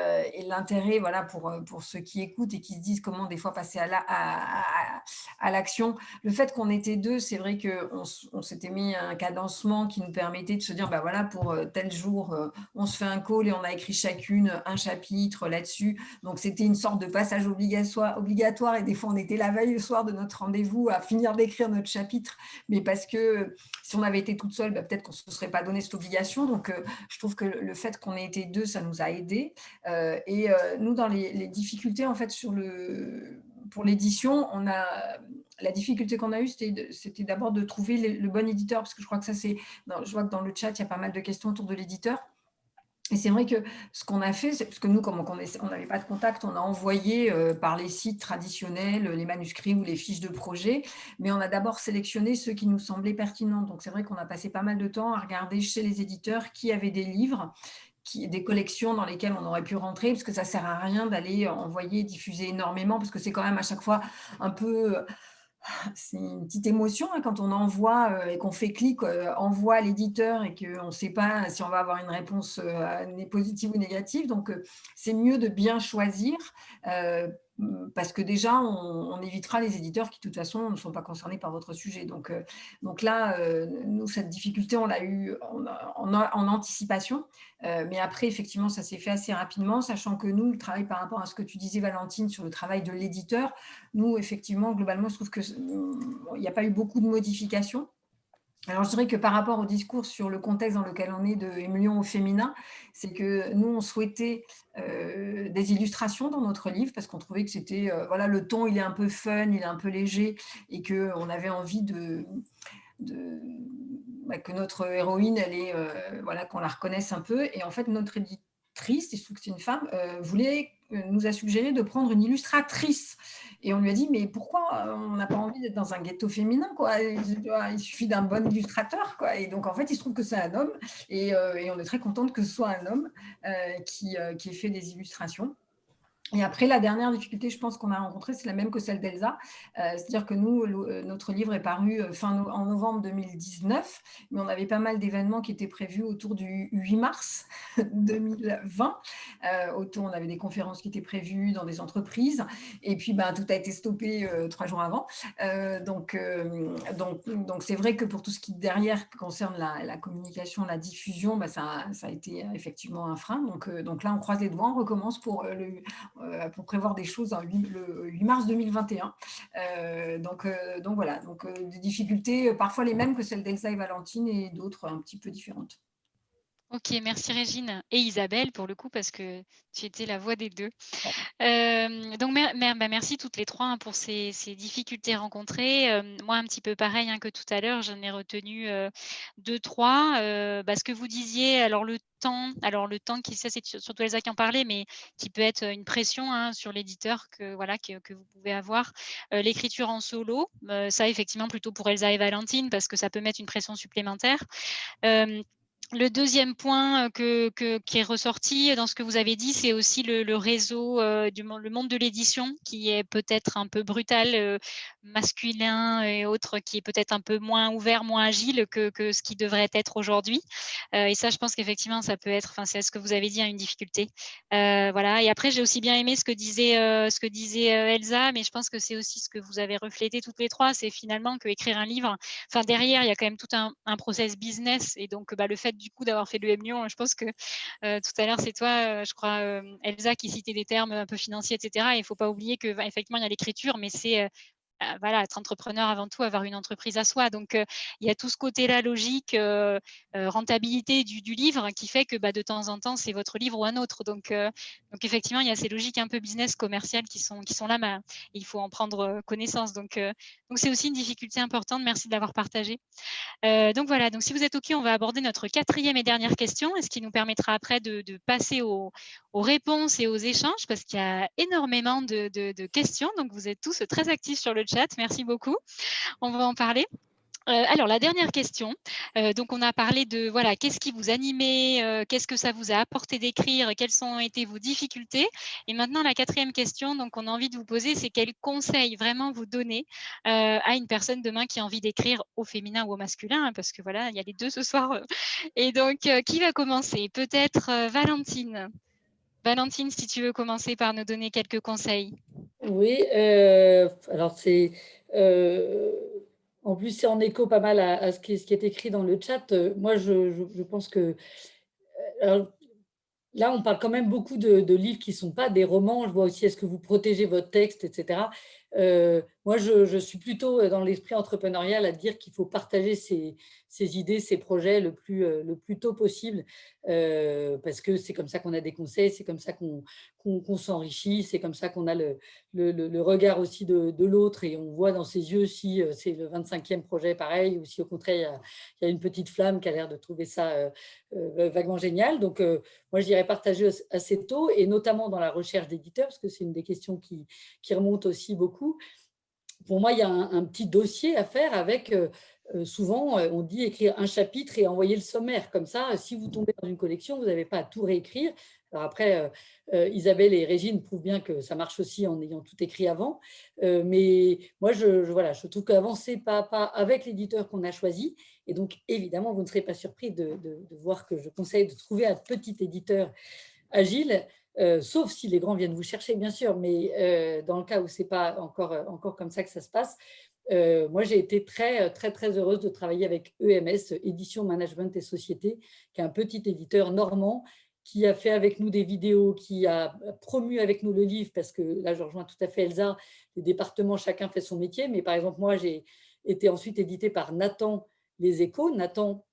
l'intérêt, voilà, pour ceux qui écoutent et qui se disent comment des fois passer à l'action, le fait qu'on était 2, c'est vrai qu'on s'était mis un cadencement qui nous permettait de se dire, bah voilà, pour tel jour, on se fait un call et on a écrit chacune un chapitre là-dessus. Donc, c'était une sorte de passage obligatoire, et des fois, on était la veille le soir de notre rendez-vous à finir d'écrire notre chapitre, mais parce que si on avait été toute seule, peut-être qu'on ne se serait pas donné cette obligation. Donc, je trouve que le fait qu'on ait été 2, ça nous a aidés. Et nous, dans les difficultés, en fait, pour l'édition, la difficulté qu'on a eue, c'était d'abord de trouver le bon éditeur, parce que je crois que ça, je vois que dans le chat, il y a pas mal de questions autour de l'éditeur. Et c'est vrai que ce qu'on a fait, c'est parce que nous, comme on n'avait pas de contact, on a envoyé par les sites traditionnels les manuscrits ou les fiches de projet, mais on a d'abord sélectionné ceux qui nous semblaient pertinents. Donc, c'est vrai qu'on a passé pas mal de temps à regarder chez les éditeurs qui avaient des livres, des collections dans lesquelles on aurait pu rentrer, parce que ça ne sert à rien d'aller envoyer, diffuser énormément, parce que c'est quand même à chaque fois un peu... C'est une petite émotion quand on envoie et qu'on fait clic, envoie à l'éditeur et qu'on ne sait pas si on va avoir une réponse positive ou négative. Donc, c'est mieux de bien choisir. parce que déjà, on évitera les éditeurs qui, de toute façon, ne sont pas concernés par votre sujet. Donc là, nous, cette difficulté, on l'a eu en anticipation. Mais après, effectivement, ça s'est fait assez rapidement, sachant que nous, le travail par rapport à ce que tu disais, Valentine, sur le travail de l'éditeur, nous, effectivement, globalement, je trouve qu'il n'y a pas eu beaucoup de modifications. Alors, je dirais que par rapport au discours sur le contexte dans lequel on est de Emilion au féminin, c'est que nous, on souhaitait des illustrations dans notre livre parce qu'on trouvait que c'était, voilà, le ton, il est un peu fun, il est un peu léger et qu'on avait envie que notre héroïne, elle est, voilà, qu'on la reconnaisse un peu. Et en fait, notre éditrice, il se trouve que c'est une femme, nous a suggéré de prendre une illustratrice. Et on lui a dit, mais pourquoi on n'a pas envie d'être dans un ghetto féminin, quoi. Il suffit d'un bon illustrateur, quoi. Et donc, en fait, il se trouve que c'est un homme. Et on est très contente que ce soit un homme qui ait fait des illustrations. Et après, la dernière difficulté, je pense qu'on a rencontrée, c'est la même que celle d'Elsa. C'est-à-dire que nous, notre livre est paru en novembre 2019, mais on avait pas mal d'événements qui étaient prévus autour du 8 mars 2020. On avait des conférences qui étaient prévues dans des entreprises, et puis tout a été stoppé 3 jours avant. Donc c'est vrai que pour tout ce qui derrière concerne la communication, la diffusion, ça a été effectivement un frein. Donc là, on croise les doigts, on recommence pour prévoir des choses le 8 mars 2021. Donc voilà, des difficultés parfois les mêmes que celles d'Elsa et Valentine et d'autres un petit peu différentes.
Ok, merci Régine et Isabelle pour le coup parce que tu étais la voix des deux. Donc merci toutes les trois pour ces difficultés rencontrées. Moi un petit peu pareil que tout à l'heure, j'en ai retenu 2-3. Ce que vous disiez, alors le temps qui, ça c'est surtout Elsa qui en parlait, mais qui peut être une pression sur l'éditeur que vous pouvez avoir. L'écriture en solo, ça effectivement plutôt pour Elsa et Valentine parce que ça peut mettre une pression supplémentaire. Le deuxième point qui est ressorti dans ce que vous avez dit, c'est aussi le réseau, le monde de l'édition qui est peut-être un peu brutal, masculin et autres, qui est peut-être un peu moins ouvert, moins agile que ce qui devrait être aujourd'hui. Et ça, je pense qu'effectivement, ça peut être, c'est ce que vous avez dit, une difficulté. Voilà. Et après, j'ai aussi bien aimé ce que disait Elsa, mais je pense que c'est aussi ce que vous avez reflété toutes les trois, c'est finalement qu'écrire un livre, derrière, il y a quand même tout un process business. Et donc, le fait du coup d'avoir fait le M-Lyon, je pense que tout à l'heure, c'est toi, je crois, Elsa, qui citait des termes un peu financiers, etc. Et il ne faut pas oublier qu'effectivement, il y a l'écriture, mais c'est être entrepreneur avant tout, avoir une entreprise à soi. Donc, il y a tout ce côté-là logique, rentabilité du livre qui fait que de temps en temps, c'est votre livre ou un autre. Donc effectivement, il y a ces logiques un peu business, commerciales qui sont là, mais il faut en prendre connaissance. Donc, c'est aussi une difficulté importante. Merci de l'avoir partagé. Donc voilà, donc si vous êtes OK, on va aborder notre 4e et dernière question, et ce qui nous permettra après de passer aux réponses et aux échanges, parce qu'il y a énormément de questions. Donc vous êtes tous très actifs sur le chat. Merci beaucoup. On va en parler. Alors, la dernière question, donc on a parlé de, qu'est-ce qui vous animait, qu'est-ce que ça vous a apporté d'écrire, quelles ont été vos difficultés. Et maintenant, la 4e question, donc on a envie de vous poser, c'est quel conseil vraiment vous donner à une personne demain qui a envie d'écrire au féminin ou au masculin, parce que il y a les deux ce soir. Et donc, qui va commencer? Peut-être Valentine. Valentine, si tu veux commencer par nous donner quelques conseils.
Oui, alors c'est... en plus, c'est en écho pas mal à ce qui est écrit dans le chat. Moi, je pense que... alors, là, on parle quand même beaucoup de livres qui ne sont pas des romans. Je vois aussi, est-ce que vous protégez votre texte, etc. Moi, je suis plutôt dans l'esprit entrepreneurial à dire qu'il faut partager ses idées, ses projets le plus tôt possible, parce que c'est comme ça qu'on a des conseils, c'est comme ça qu'on s'enrichit, c'est comme ça qu'on a le regard aussi de l'autre, et on voit dans ses yeux si c'est le 25e projet pareil, ou si au contraire, il y a une petite flamme qui a l'air de trouver ça vaguement génial. Donc, moi, je dirais partager assez tôt, et notamment dans la recherche d'éditeurs, parce que c'est une des questions qui remonte aussi beaucoup. Pour moi, il y a un petit dossier à faire avec, souvent, on dit écrire un chapitre et envoyer le sommaire. Comme ça, si vous tombez dans une collection, vous n'avez pas à tout réécrire. Alors après, Isabelle et Régine prouvent bien que ça marche aussi en ayant tout écrit avant. Mais moi, je trouve qu'avancer pas à pas avec l'éditeur qu'on a choisi, et donc évidemment, vous ne serez pas surpris de voir que je conseille de trouver un petit éditeur agile. sauf si les grands viennent vous chercher, bien sûr, mais dans le cas où ce n'est pas encore comme ça que ça se passe, moi, j'ai été très, très, très heureuse de travailler avec EMS, Édition, Management et Société, qui est un petit éditeur normand qui a fait avec nous des vidéos, qui a promu avec nous le livre, parce que là, je rejoins tout à fait Elsa, les départements, chacun fait son métier, mais par exemple, moi, j'ai été ensuite édité par Nathan Les Échos. Nathan,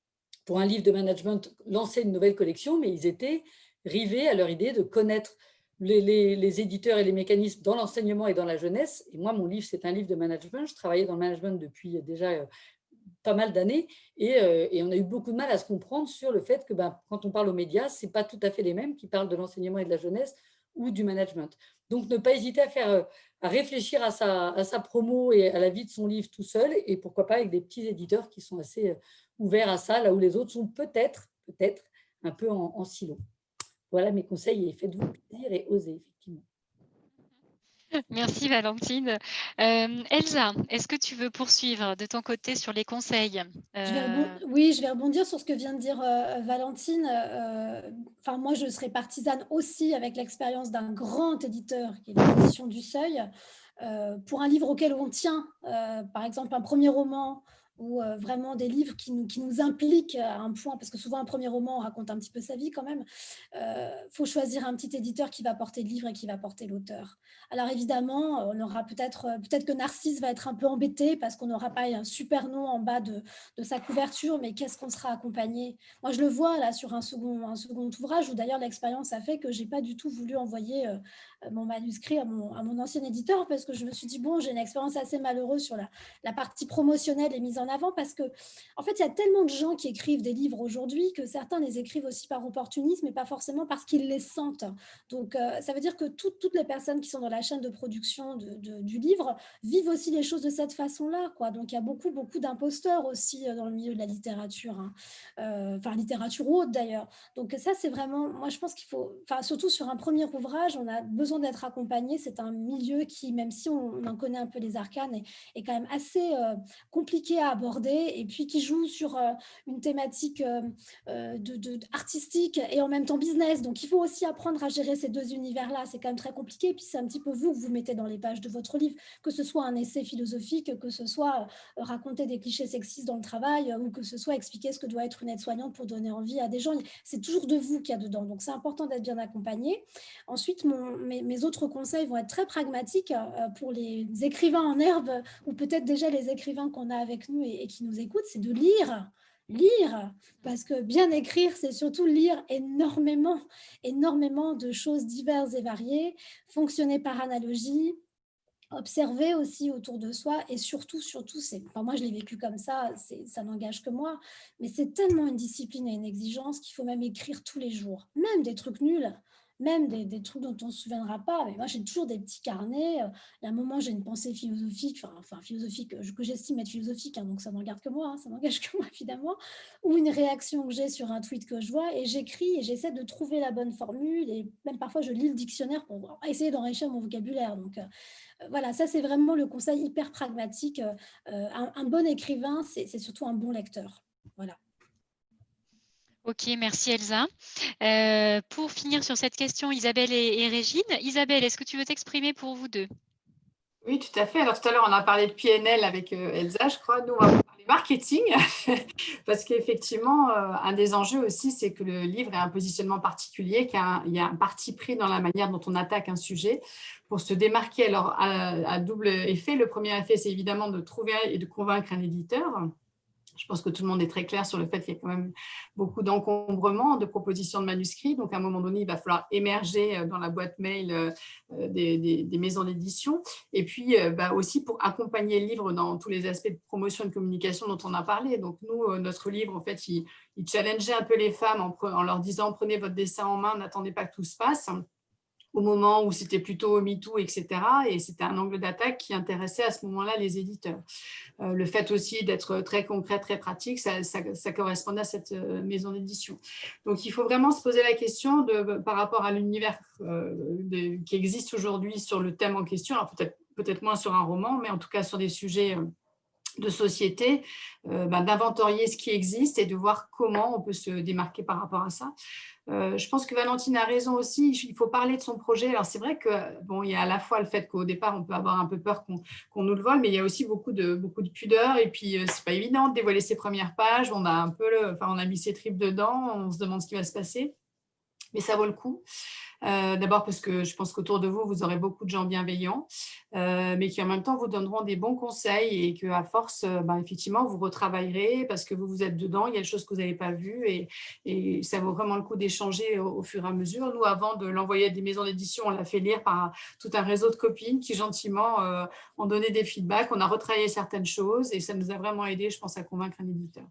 pour un livre de management, lançait une nouvelle collection, mais ils étaient rivés à leur idée de connaître les éditeurs et les mécanismes dans l'enseignement et dans la jeunesse. Et moi, mon livre, c'est un livre de management. Je travaillais dans le management depuis déjà pas mal d'années et on a eu beaucoup de mal à se comprendre sur le fait que quand on parle aux médias, ce n'est pas tout à fait les mêmes qui parlent de l'enseignement et de la jeunesse ou du management. Donc, ne pas hésiter à réfléchir à sa promo et à la vie de son livre tout seul et pourquoi pas avec des petits éditeurs qui sont assez ouverts à ça, là où les autres sont peut-être un peu en silo. Voilà mes conseils et faites-vous plaisir et osez, effectivement.
Merci Valentine. Elsa, est-ce que tu veux poursuivre de ton côté sur les conseils?
Oui, je vais rebondir sur ce que vient de dire Valentine. Enfin, moi, je serais partisane aussi avec l'expérience d'un grand éditeur qui est l'édition du Seuil. Pour un livre auquel on tient, par exemple un premier roman, ou vraiment des livres qui nous impliquent à un point, parce que souvent un premier roman, on raconte un petit peu sa vie quand même, faut choisir un petit éditeur qui va porter le livre et qui va porter l'auteur. Alors évidemment, on aura peut-être que Narcisse va être un peu embêté parce qu'on n'aura pas un super nom en bas de sa couverture, mais qu'est-ce qu'on sera accompagné? Moi, je le vois là sur un second ouvrage où d'ailleurs l'expérience a fait que j'ai pas du tout voulu envoyer mon manuscrit à mon ancien éditeur parce que je me suis dit, bon, j'ai une expérience assez malheureuse sur la partie promotionnelle et mise en avant parce que, en fait, il y a tellement de gens qui écrivent des livres aujourd'hui que certains les écrivent aussi par opportunisme et pas forcément parce qu'ils les sentent. Donc, ça veut dire que toutes les personnes qui sont dans la chaîne de production du livre vivent aussi les choses de cette façon-là, quoi. Donc, il y a beaucoup d'imposteurs aussi dans le milieu de la littérature, hein. Enfin, littérature haute d'ailleurs. Donc, ça, c'est vraiment, moi, je pense qu'il faut, enfin, surtout sur un premier ouvrage, on a besoin d'être accompagné. C'est un milieu qui, même si on en connaît un peu les arcanes, est quand même assez compliqué à aborder et puis qui joue sur une thématique artistique et en même temps business. Donc, il faut aussi apprendre à gérer ces deux univers-là. C'est quand même très compliqué. Et puis, c'est un petit peu vous que vous mettez dans les pages de votre livre, que ce soit un essai philosophique, que ce soit raconter des clichés sexistes dans le travail ou que ce soit expliquer ce que doit être une aide-soignante pour donner envie à des gens. C'est toujours de vous qu'il y a dedans. Donc, c'est important d'être bien accompagné. Ensuite, mes autres conseils vont être très pragmatiques pour les écrivains en herbe ou peut-être déjà les écrivains qu'on a avec nous et qui nous écoutent, c'est de lire, parce que bien écrire, c'est surtout lire énormément de choses diverses et variées, fonctionner par analogie, observer aussi autour de soi et surtout, moi je l'ai vécu comme ça n'engage que moi, mais c'est tellement une discipline et une exigence qu'il faut même écrire tous les jours, même des trucs nuls, même des trucs dont on ne se souviendra pas. Mais moi, j'ai toujours des petits carnets. Il y a un moment, j'ai une pensée philosophique, philosophique, que j'estime être philosophique, hein, donc ça n'engage que moi, évidemment, ou une réaction que j'ai sur un tweet que je vois, et j'écris et j'essaie de trouver la bonne formule, et même parfois, je lis le dictionnaire pour essayer d'enrichir mon vocabulaire. Donc, voilà, ça, c'est vraiment le conseil hyper pragmatique. Un bon écrivain, c'est surtout un bon lecteur. Voilà.
Ok, merci Elsa. Pour finir sur cette question, Isabelle et Régine. Isabelle, est-ce que tu veux t'exprimer pour vous deux?
Oui, tout à fait. Alors, tout à l'heure, on a parlé de PNL avec Elsa, je crois. Nous, on va parler marketing parce qu'effectivement, un des enjeux aussi, c'est que le livre ait un positionnement particulier, qu'il y a un parti pris dans la manière dont on attaque un sujet pour se démarquer. Alors, à double effet, le premier effet, c'est évidemment de trouver et de convaincre un éditeur. Je pense que tout le monde est très clair sur le fait qu'il y a quand même beaucoup d'encombrements, de propositions de manuscrits. Donc, à un moment donné, il va falloir émerger dans la boîte mail des maisons d'édition. Et puis, aussi pour accompagner le livre dans tous les aspects de promotion et de communication dont on a parlé. Donc, nous, notre livre, en fait, il challengeait un peu les femmes en leur disant « Prenez votre destin en main, n'attendez pas que tout se passe ». Au moment où c'était plutôt MeToo, etc. Et c'était un angle d'attaque qui intéressait à ce moment-là les éditeurs. Le fait aussi d'être très concret, très pratique, ça correspondait à cette maison d'édition. Donc, il faut vraiment se poser la question par rapport à l'univers qui existe aujourd'hui sur le thème en question, alors peut-être moins sur un roman, mais en tout cas sur des sujets de société, d'inventorier ce qui existe et de voir comment on peut se démarquer par rapport à ça. Je pense que Valentine a raison aussi, il faut parler de son projet. Alors c'est vrai que bon, il y a à la fois le fait qu'au départ, on peut avoir un peu peur qu'on nous le vole, mais il y a aussi beaucoup de pudeur. Et puis, c'est pas évident de dévoiler ses premières pages. On a un peu on a mis ses tripes dedans, on se demande ce qui va se passer. Mais ça vaut le coup. D'abord parce que je pense qu'autour de vous, vous aurez beaucoup de gens bienveillants, mais qui en même temps vous donneront des bons conseils et qu'à force, effectivement, vous retravaillerez parce que vous êtes dedans, il y a des choses que vous n'avez pas vues et ça vaut vraiment le coup d'échanger au fur et à mesure. Nous, avant de l'envoyer à des maisons d'édition, on l'a fait lire par tout un réseau de copines qui gentiment ont donné des feedbacks, on a retravaillé certaines choses et ça nous a vraiment aidé, je pense, à convaincre un éditeur.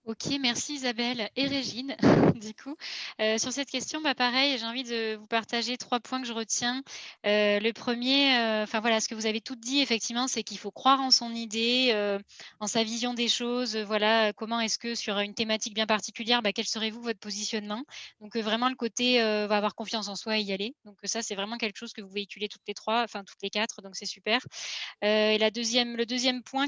Ok, merci Isabelle et Régine. Du coup, sur cette question, pareil, j'ai envie de vous partager 3 points que je retiens. Le premier, voilà, ce que vous avez tout dit, effectivement, c'est qu'il faut croire en son idée, en sa vision des choses. Voilà, comment est-ce que sur une thématique bien particulière, quel serait-vous votre positionnement? Donc vraiment le côté va avoir confiance en soi et y aller. Donc ça, c'est vraiment quelque chose que vous véhiculez toutes les 3, enfin toutes les 4, donc c'est super. Et le deuxième point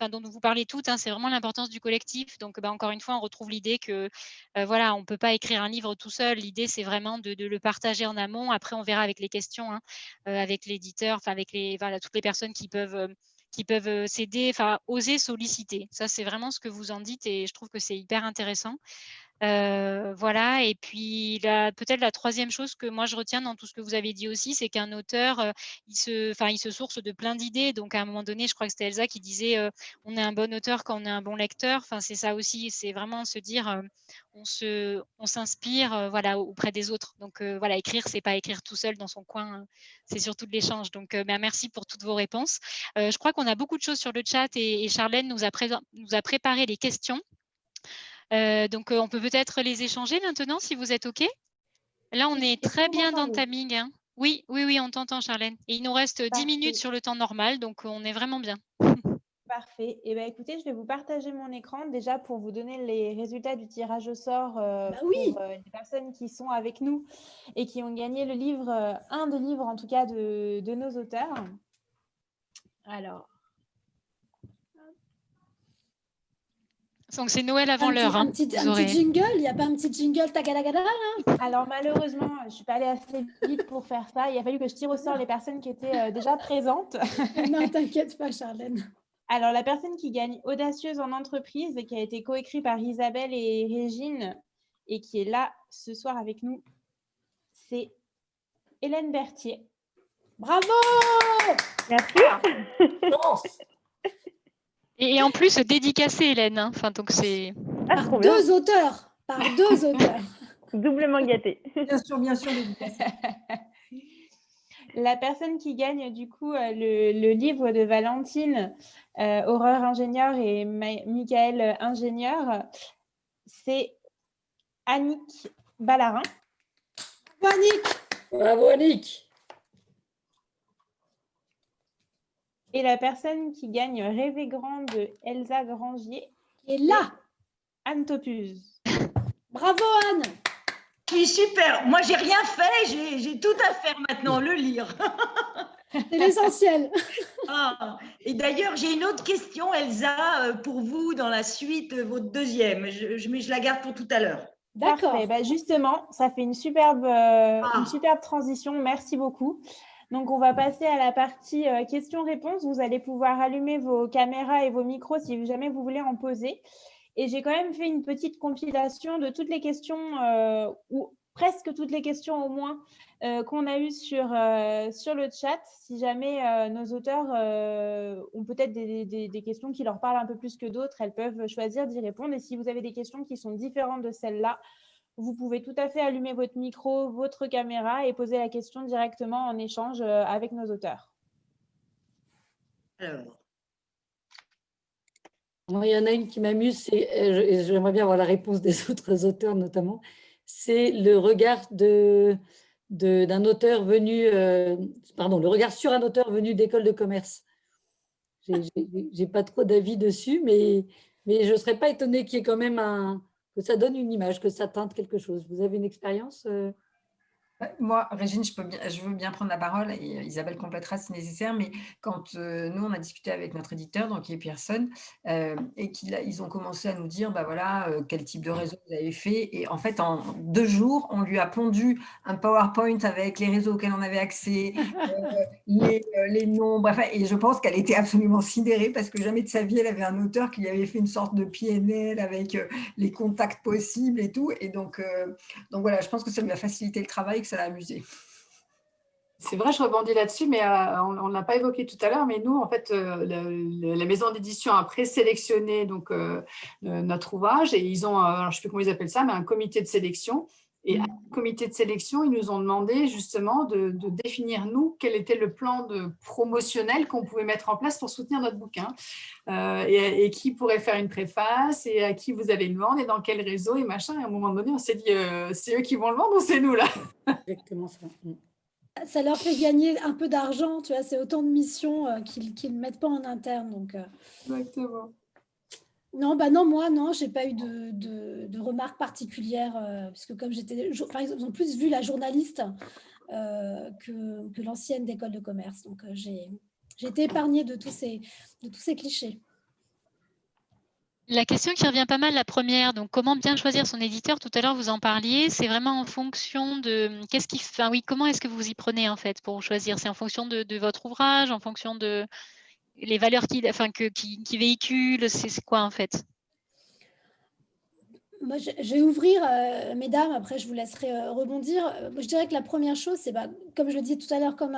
dont vous parlez toutes, c'est vraiment l'importance du collectif. Donc, encore une fois, on retrouve l'idée que voilà, on ne peut pas écrire un livre tout seul. L'idée, c'est vraiment de le partager en amont. Après, on verra avec les questions, avec l'éditeur, avec toutes les personnes qui peuvent s'aider, oser solliciter. Ça, c'est vraiment ce que vous en dites et je trouve que c'est hyper intéressant. Voilà, et puis peut-être la troisième chose que moi je retiens dans tout ce que vous avez dit aussi, c'est qu'un auteur, il se source de plein d'idées. Donc à un moment donné, je crois que c'était Elsa qui disait on est un bon auteur quand on est un bon lecteur. C'est ça aussi, c'est vraiment se dire on s'inspire voilà, auprès des autres. Donc voilà, écrire, c'est pas écrire tout seul dans son coin, c'est surtout de l'échange. Donc merci pour toutes vos réponses. Je crois qu'on a beaucoup de choses sur le chat et Charlène nous a préparé les questions. Donc, on peut peut-être les échanger maintenant, si vous êtes OK. Là, on est très bien dans le timing. Oui, on t'entend, Charlène. Et il nous reste 10 minutes sur le temps normal, donc on est vraiment bien.
Parfait. Et écoutez, je vais vous partager mon écran déjà pour vous donner les résultats du tirage au sort pour les personnes qui sont avec nous et qui ont gagné le livre, un des livres en tout cas de nos auteurs. Alors...
Donc, c'est Noël avant l'heure.
Un petit jingle, il n'y a pas un petit jingle tagadagada là?
Alors, malheureusement, je ne suis pas allée assez vite pour faire ça. Il a fallu que je tire au sort les personnes qui étaient déjà présentes.
Non, t'inquiète pas, Charlène.
Alors, la personne qui gagne Audacieuse en entreprise et qui a été coécrit par Isabelle et Régine et qui est là ce soir avec nous, c'est Hélène Berthier.
Bravo!
Merci.
Et en plus, dédicacé, Hélène. Donc c'est...
Par deux auteurs.
Doublement gâté.
Bien sûr, dédicacé.
La personne qui gagne du coup le livre de Valentine, Horreur ingénieur et Michael ingénieur, c'est Annick Ballarin.
Bravo Annick.
Bravo Annick.
Et la personne qui gagne Rêver grand de Elsa Grangier
est là.
Anne Topuz.
Bravo Anne.
Oui, super. Moi, j'ai rien fait. J'ai tout à faire maintenant, le lire.
C'est l'essentiel.
Et d'ailleurs, j'ai une autre question, Elsa, pour vous dans la suite, votre deuxième. Je la garde pour tout à l'heure.
D'accord. Justement, ça fait une superbe transition. Merci beaucoup. Donc, on va passer à la partie questions-réponses. Vous allez pouvoir allumer vos caméras et vos micros si jamais vous voulez en poser. Et j'ai quand même fait une petite compilation de toutes les questions, ou presque toutes les questions au moins, qu'on a eues sur le chat. Si jamais nos auteurs ont peut-être des questions qui leur parlent un peu plus que d'autres, elles peuvent choisir d'y répondre. Et si vous avez des questions qui sont différentes de celles-là, vous pouvez tout à fait allumer votre micro, votre caméra et poser la question directement en échange avec nos auteurs.
Alors.
Moi, il y en a une qui m'amuse, et j'aimerais bien avoir la réponse des autres auteurs notamment, c'est le regard d'un auteur venu, le regard sur un auteur venu d'école de commerce. J'ai pas trop d'avis dessus, mais je ne serais pas étonnée qu'il y ait quand même que ça donne une image, que ça teinte quelque chose. Vous avez une expérience
Moi, Régine, je veux bien prendre la parole et Isabelle complétera si nécessaire, mais quand nous, on a discuté avec notre éditeur, donc qui est Pearson, et ils ont commencé à nous dire, bah voilà, quel type de réseau vous avez fait. Et en fait, en 2 jours, on lui a pondu un PowerPoint avec les réseaux auxquels on avait accès, les noms, bref. Et je pense qu'elle était absolument sidérée parce que jamais de sa vie, elle avait un auteur qui lui avait fait une sorte de PNL avec les contacts possibles et tout. Et donc voilà, je pense que ça lui a facilité le travail, que ça l'a amusé.
C'est vrai, je rebondis là-dessus, mais on ne l'a pas évoqué tout à l'heure, mais nous, en fait, la maison d'édition a présélectionné donc, notre ouvrage et ils ont, alors, je ne sais plus comment ils appellent ça, mais un comité de sélection. Et à ce comité de sélection, ils nous ont demandé justement de définir, nous, quel était le plan promotionnel qu'on pouvait mettre en place pour soutenir notre bouquin et qui pourrait faire une préface et à qui vous allez le vendre et dans quel réseau et machin. Et à un moment donné, on s'est dit, c'est eux qui vont le vendre ou c'est nous là?
Exactement ça.
Ça leur fait gagner un peu d'argent, tu vois, c'est autant de missions qu'ils ne mettent pas en interne. Donc,
Exactement.
non, bah non, moi, non, j'ai pas eu de remarques particulières, parce que comme j'étais, enfin, ils ont plus vu la journaliste que l'ancienne d'école de commerce. Donc, j'ai été épargnée de tous ces clichés.
La question qui revient pas mal, la première, donc comment bien choisir son éditeur, tout à l'heure vous en parliez, c'est vraiment en fonction de comment est-ce que vous y prenez en fait pour choisir? C'est en fonction de votre ouvrage, en fonction de les valeurs qu'il véhicule, c'est quoi en fait?
Moi, je vais ouvrir, mesdames, après je vous laisserai rebondir. Je dirais que la première chose, c'est, comme je le disais tout à l'heure, comme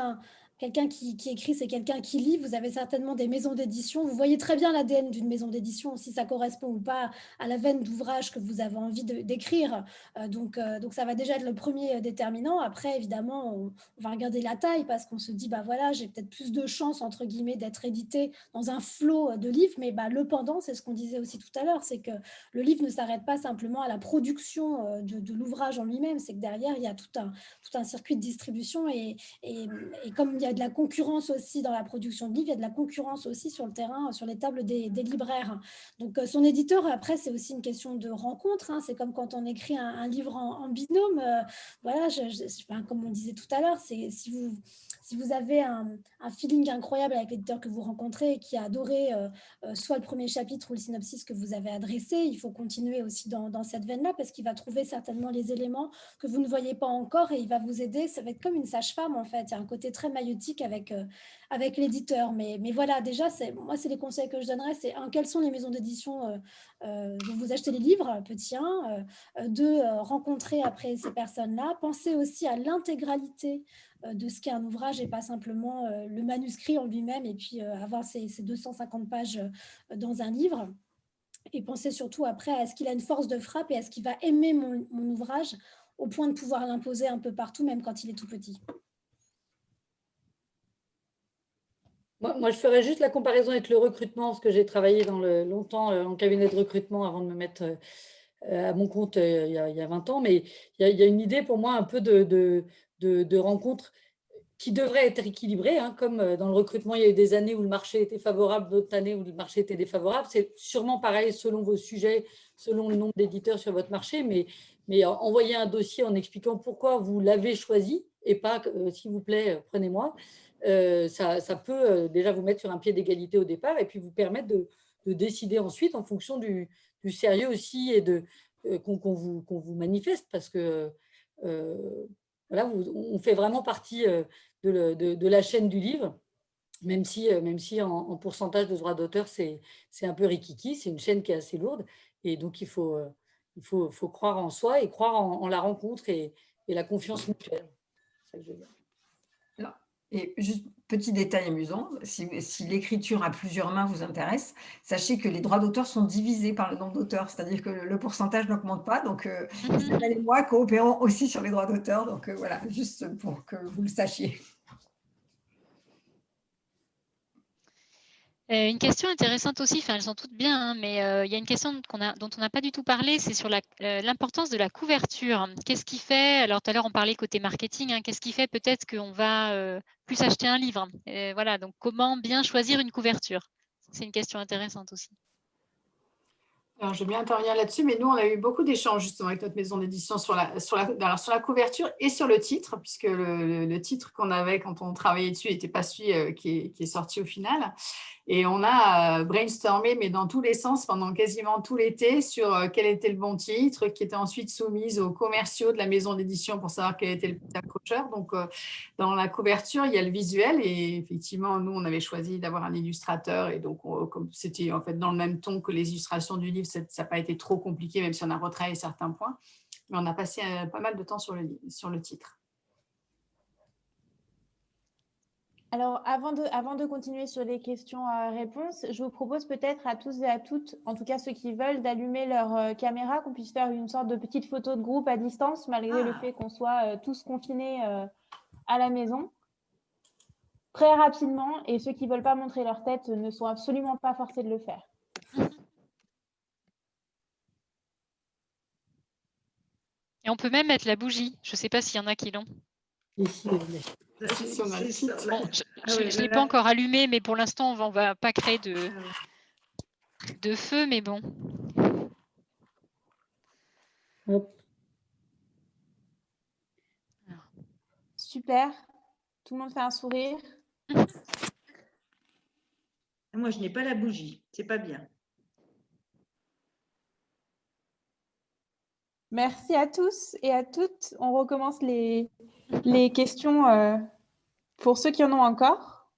quelqu'un qui écrit, c'est quelqu'un qui lit. Vous avez certainement des maisons d'édition. Vous voyez très bien l'ADN d'une maison d'édition, si ça correspond ou pas à la veine d'ouvrage que vous avez envie d'écrire. Donc, ça va déjà être le premier déterminant. Après, évidemment, on va regarder la taille parce qu'on se dit, bah voilà, j'ai peut-être plus de chances, entre guillemets, d'être édité dans un flot de livres. Mais le pendant, c'est ce qu'on disait aussi tout à l'heure, c'est que le livre ne s'arrête pas simplement à la production de l'ouvrage en lui-même, c'est que derrière, il y a tout un circuit de distribution et comme il y a de la concurrence aussi dans la production de livres, il y a de la concurrence aussi sur le terrain, sur les tables des libraires. Donc, son éditeur, après, c'est aussi une question de rencontre. C'est comme quand on écrit un livre en binôme. Voilà, comme on disait tout à l'heure, c'est si vous avez un feeling incroyable avec l'éditeur que vous rencontrez et qui a adoré soit le premier chapitre ou le synopsis que vous avez adressé, il faut continuer aussi dans cette veine-là parce qu'il va trouver certainement les éléments que vous ne voyez pas encore et il va vous aider. Ça va être comme une sage-femme en fait. Il y a un côté très maïeutique avec l'éditeur. Mais voilà, déjà, moi, c'est les conseils que je donnerais. C'est quelles sont les maisons d'édition dont vous achetez les livres, petit 1. 2, rencontrer après ces personnes-là. Pensez aussi à l'intégralité de ce qu'est un ouvrage et pas simplement le manuscrit en lui-même et puis avoir ces 250 pages dans un livre. Et pensez surtout après à ce qu'il a une force de frappe et à ce qu'il va aimer mon ouvrage au point de pouvoir l'imposer un peu partout, même quand il est tout petit.
Moi, je ferais juste la comparaison avec le recrutement, parce que j'ai travaillé longtemps en cabinet de recrutement avant de me mettre à mon compte il y a 20 ans. Mais il y a une idée pour moi un peu de rencontre qui devrait être équilibrée. Comme dans le recrutement, il y a eu des années où le marché était favorable, d'autres années où le marché était défavorable. C'est sûrement pareil selon vos sujets, selon le nombre d'éditeurs sur votre marché. Mais envoyer un dossier en expliquant pourquoi vous l'avez choisi et pas s'il vous plaît, prenez-moi. Ça peut déjà vous mettre sur un pied d'égalité au départ et puis vous permettre de décider ensuite en fonction du sérieux aussi et qu'on vous manifeste parce que voilà, on fait vraiment partie de la chaîne du livre, même si en pourcentage de droits d'auteur, c'est un peu rikiki, c'est une chaîne qui est assez lourde et donc il faut croire en soi et croire en la rencontre et la confiance mutuelle. C'est ça que je veux dire.
Et juste petit détail amusant, si l'écriture à plusieurs mains vous intéresse, sachez que les droits d'auteur sont divisés par le nombre d'auteurs, c'est-à-dire que le pourcentage n'augmente pas. Donc, Isabelle et moi coopérons aussi sur les droits d'auteur. Donc, voilà, juste pour que vous le sachiez.
Une question intéressante aussi, elles sont toutes bien, mais il y a une question dont on n'a pas du tout parlé, c'est sur l'importance de la couverture. Qu'est-ce qui fait, alors tout à l'heure on parlait côté marketing, qu'est-ce qui fait peut-être qu'on va plus acheter un livre? Voilà, donc comment bien choisir une couverture? C'est une question intéressante aussi.
Alors, je vais bien intervenir là-dessus, mais nous, on a eu beaucoup d'échanges justement avec notre maison d'édition sur la couverture et sur le titre, puisque le titre qu'on avait quand on travaillait dessus n'était pas celui qui est sorti au final. Et on a brainstormé, mais dans tous les sens, pendant quasiment tout l'été, sur quel était le bon titre, qui était ensuite soumise aux commerciaux de la maison d'édition pour savoir quel était le petit accrocheur. Donc, dans la couverture, il y a le visuel. Et effectivement, nous, on avait choisi d'avoir un illustrateur. Et donc, comme c'était en fait dans le même ton que les illustrations du livre, ça n'a pas été trop compliqué, même si on a retravaillé certains points. Mais on a passé pas mal de temps sur le titre.
Alors, avant de continuer sur les questions-réponses, je vous propose peut-être à tous et à toutes, en tout cas ceux qui veulent, d'allumer leur caméra, qu'on puisse faire une sorte de petite photo de groupe à distance, malgré le fait qu'on soit tous confinés à la maison, très rapidement. Et ceux qui ne veulent pas montrer leur tête ne sont absolument pas forcés de le faire.
Et on peut même mettre la bougie. Je ne sais pas s'il y en a qui l'ont. Bon, je ne l'ai pas encore allumé, mais pour l'instant, on ne va pas créer de feu, mais bon.
Hop.
Super. Tout le monde fait un sourire.
Moi, je n'ai pas la bougie. C'est pas bien.
Merci à tous et à toutes. On recommence les questions pour ceux qui en ont encore.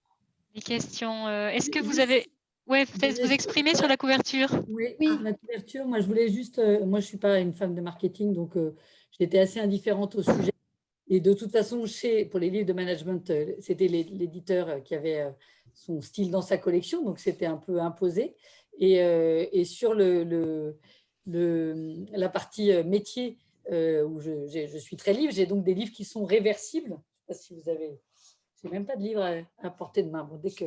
Les questions. Est-ce que vous avez... Oui, peut-être vous exprimer sur la couverture.
Oui, la couverture. Moi, je voulais juste... moi, je ne suis pas une femme de marketing, donc j'étais assez indifférente au sujet. Et de toute façon, pour les livres de management, c'était l'éditeur qui avait son style dans sa collection, donc c'était un peu imposé. Et sur la partie métier, où je suis très livre, j'ai donc des livres qui sont réversibles. Je ne sais pas si vous avez... Je n'ai même pas de livre à portée de main. Bon, dès que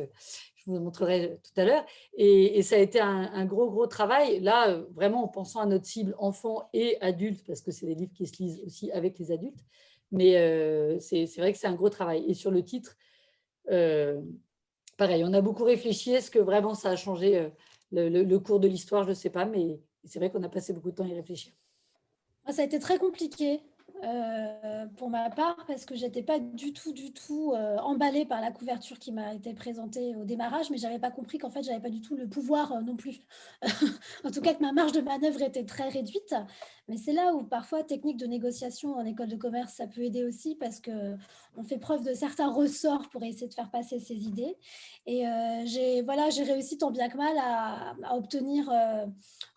je vous montrerai tout à l'heure. Et ça a été un gros travail. Là, vraiment en pensant à notre cible enfants et adultes, parce que c'est des livres qui se lisent aussi avec les adultes. Mais c'est vrai que c'est un gros travail. Et sur le titre, pareil, on a beaucoup réfléchi. Est-ce que vraiment ça a changé le cours de l'histoire? Je ne sais pas, mais c'est vrai qu'on a passé beaucoup de temps à y réfléchir.
Ça a été très compliqué pour ma part, parce que je n'étais pas du tout emballée par la couverture qui m'a été présentée au démarrage, mais je n'avais pas compris qu'en fait, je n'avais pas du tout le pouvoir non plus. En tout cas, que ma marge de manœuvre était très réduite. Mais c'est là où parfois, technique de négociation en école de commerce, ça peut aider aussi, parce qu'on fait preuve de certains ressorts pour essayer de faire passer ses idées. Et j'ai réussi tant bien que mal à obtenir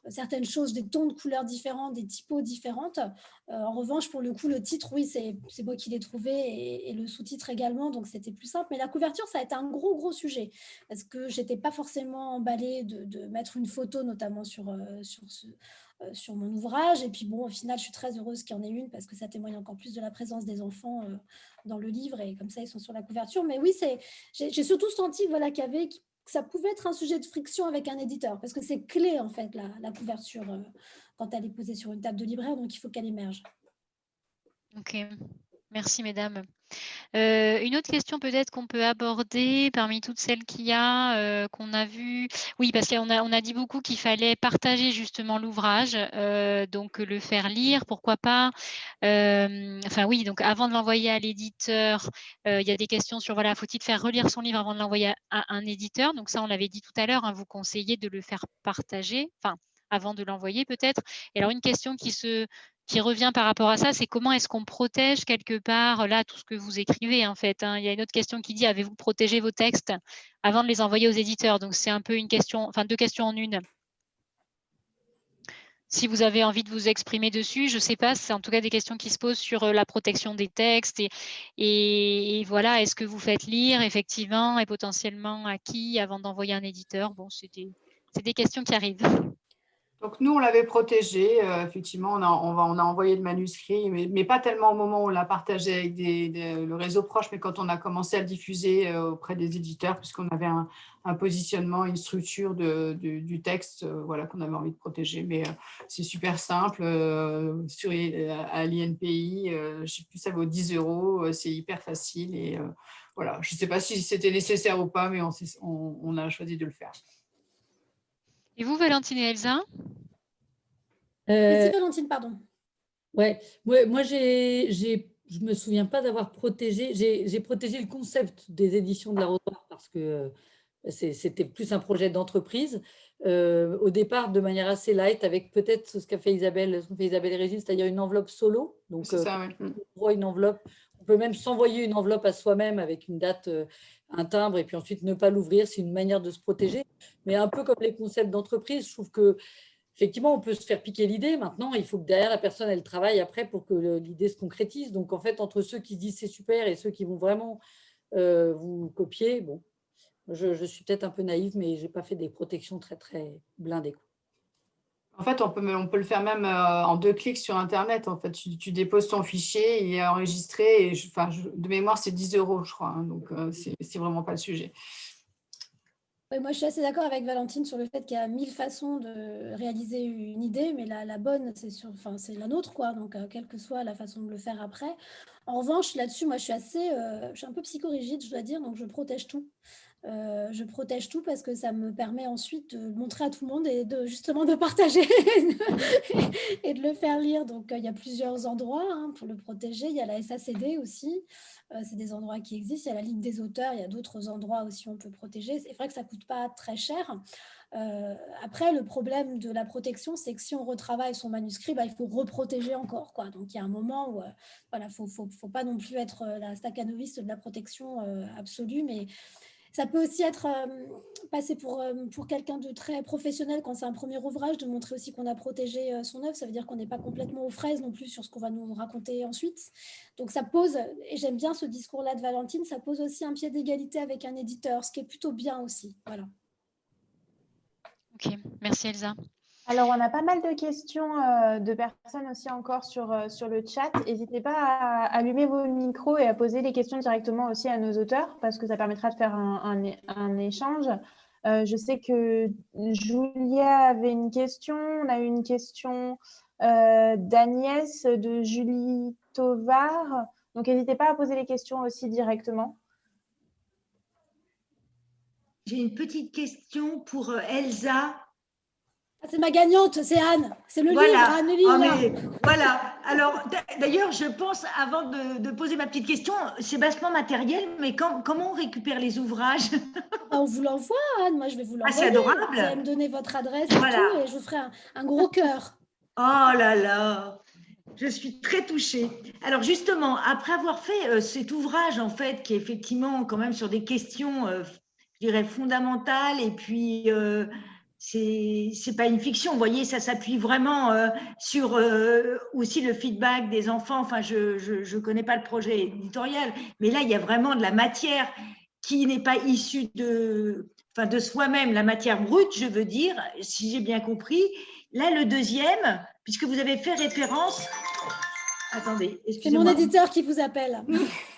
certaines choses, des tons de couleurs différents, des typos différentes. En revanche, pour le coup, le titre, oui, c'est moi qui l'ai trouvé, et le sous-titre également, donc c'était plus simple. Mais la couverture, ça a été un gros sujet, parce que je n'étais pas forcément emballée de mettre une photo, notamment sur mon ouvrage. Et puis bon, au final, je suis très heureuse qu'il y en ait une, parce que ça témoigne encore plus de la présence des enfants dans le livre, et comme ça, ils sont sur la couverture. Mais oui, j'ai surtout senti que ça pouvait être un sujet de friction avec un éditeur, parce que c'est clé, en fait, la couverture, quand elle est posée sur une table de libraire, donc il faut qu'elle émerge.
Ok, merci mesdames. Une autre question peut-être qu'on peut aborder parmi toutes celles qu'il y a, qu'on a vues. Oui, parce qu'on a dit beaucoup qu'il fallait partager justement l'ouvrage, donc le faire lire, pourquoi pas. Enfin oui, donc avant de l'envoyer à l'éditeur, il y a des questions sur, voilà, faut-il faire relire son livre avant de l'envoyer à un éditeur? Donc ça, on l'avait dit tout à l'heure, hein, vous conseillez de le faire partager, enfin, avant de l'envoyer peut-être. Et alors, une question qui revient par rapport à ça, c'est comment est-ce qu'on protège quelque part là tout ce que vous écrivez en fait, hein. Il y a une autre question qui dit, avez-vous protégé vos textes avant de les envoyer aux éditeurs? Donc c'est un peu une question, enfin 2 questions en une. Si vous avez envie de vous exprimer dessus, je ne sais pas, c'est en tout cas des questions qui se posent sur la protection des textes et voilà, est-ce que vous faites lire effectivement et potentiellement à qui avant d'envoyer un éditeur? Bon, c'est des questions qui arrivent.
Donc, nous, on l'avait protégé. Effectivement, on a envoyé le manuscrit, mais pas tellement au moment où on l'a partagé avec le réseau proche, mais quand on a commencé à le diffuser auprès des éditeurs, puisqu'on avait un positionnement, une structure du texte voilà, qu'on avait envie de protéger. Mais c'est super simple. À l'INPI, je ne sais plus, ça vaut 10 €. C'est hyper facile. Et voilà, je ne sais pas si c'était nécessaire ou pas, mais on a choisi de le faire.
Et vous, Valentine et Elsa?
Vas-y, Valentine, pardon.
Ouais, moi je me souviens pas d'avoir protégé. J'ai protégé le concept des éditions de l'Arrosoir parce que c'était plus un projet d'entreprise. Au départ, de manière assez light, avec peut-être ce qu'ont fait Isabelle et Régine, c'est-à-dire une enveloppe solo. Donc,
C'est ça, oui.
on envoie une enveloppe. On peut même s'envoyer une enveloppe à soi-même avec une date, un timbre, et puis ensuite ne pas l'ouvrir. C'est une manière de se protéger. Mais un peu comme les concepts d'entreprise, je trouve que effectivement, on peut se faire piquer l'idée. Maintenant, il faut que derrière la personne, elle travaille après pour que l'idée se concrétise. Donc, en fait, entre ceux qui se disent c'est super et ceux qui vont vraiment vous copier, bon, je suis peut-être un peu naïve, mais je n'ai pas fait des protections très, très blindées.
En fait, on peut le faire même en 2 clics sur Internet. En fait, tu déposes ton fichier, il est enregistré. Et de mémoire, c'est 10 €, je crois. Hein, donc, c'est vraiment pas le sujet.
Oui, moi, je suis assez d'accord avec Valentine sur le fait qu'il y a 1000 façons de réaliser une idée, mais la bonne, c'est la nôtre, quoi. Donc, quelle que soit la façon de le faire après. En revanche, là-dessus, moi, je suis un peu psychorigide, je dois dire, donc je protège tout. Je protège tout parce que ça me permet ensuite de le montrer à tout le monde et justement de partager et de le faire lire. Donc, il y a plusieurs endroits pour le protéger. Il y a la SACD aussi. C'est des endroits qui existent. Il y a la Ligue des auteurs. Il y a d'autres endroits aussi où on peut protéger. C'est vrai que ça ne coûte pas très cher. Après, le problème de la protection, c'est que si on retravaille son manuscrit, il faut reprotéger encore, quoi. Donc, il y a un moment où voilà, faut pas non plus être la stakhanoviste de la protection absolue, mais ça peut aussi être passé pour quelqu'un de très professionnel quand c'est un premier ouvrage, de montrer aussi qu'on a protégé son œuvre. Ça veut dire qu'on n'est pas complètement aux fraises non plus sur ce qu'on va nous raconter ensuite. Donc ça pose, et j'aime bien ce discours-là de Valentine, ça pose aussi un pied d'égalité avec un éditeur, ce qui est plutôt bien aussi. Voilà.
Ok, merci Elsa.
Alors, on a pas mal de questions de personnes aussi encore sur le chat. N'hésitez pas à allumer vos micros et à poser les questions directement aussi à nos auteurs parce que ça permettra de faire un échange. Je sais que Julia avait une question. On a eu une question d'Agnès, de Julie Tovar. Donc, n'hésitez pas à poser les questions aussi directement.
J'ai une petite question pour Elsa.
C'est ma gagnante, c'est Anne. C'est le livre, Anne, le livre.
Voilà. Alors, d'ailleurs, je pense, avant de poser ma petite question, c'est bassement matériel, mais comment on récupère les ouvrages?
On vous l'envoie, Anne. Moi, je vais vous l'envoyer.
C'est adorable.
Vous allez me donner votre adresse et tout, et je vous ferai un gros cœur.
Oh là là, je suis très touchée. Alors justement, après avoir fait cet ouvrage, en fait, qui est effectivement quand même sur des questions, je dirais, fondamentales, et puis c'est pas une fiction, vous voyez, ça s'appuie vraiment sur aussi le feedback des enfants. Enfin, je connais pas le projet éditorial, mais là, il y a vraiment de la matière qui n'est pas issue de soi-même, la matière brute, je veux dire, si j'ai bien compris. Là, le deuxième, puisque vous avez fait référence… Attendez, excusez-moi.
C'est mon éditeur qui vous appelle.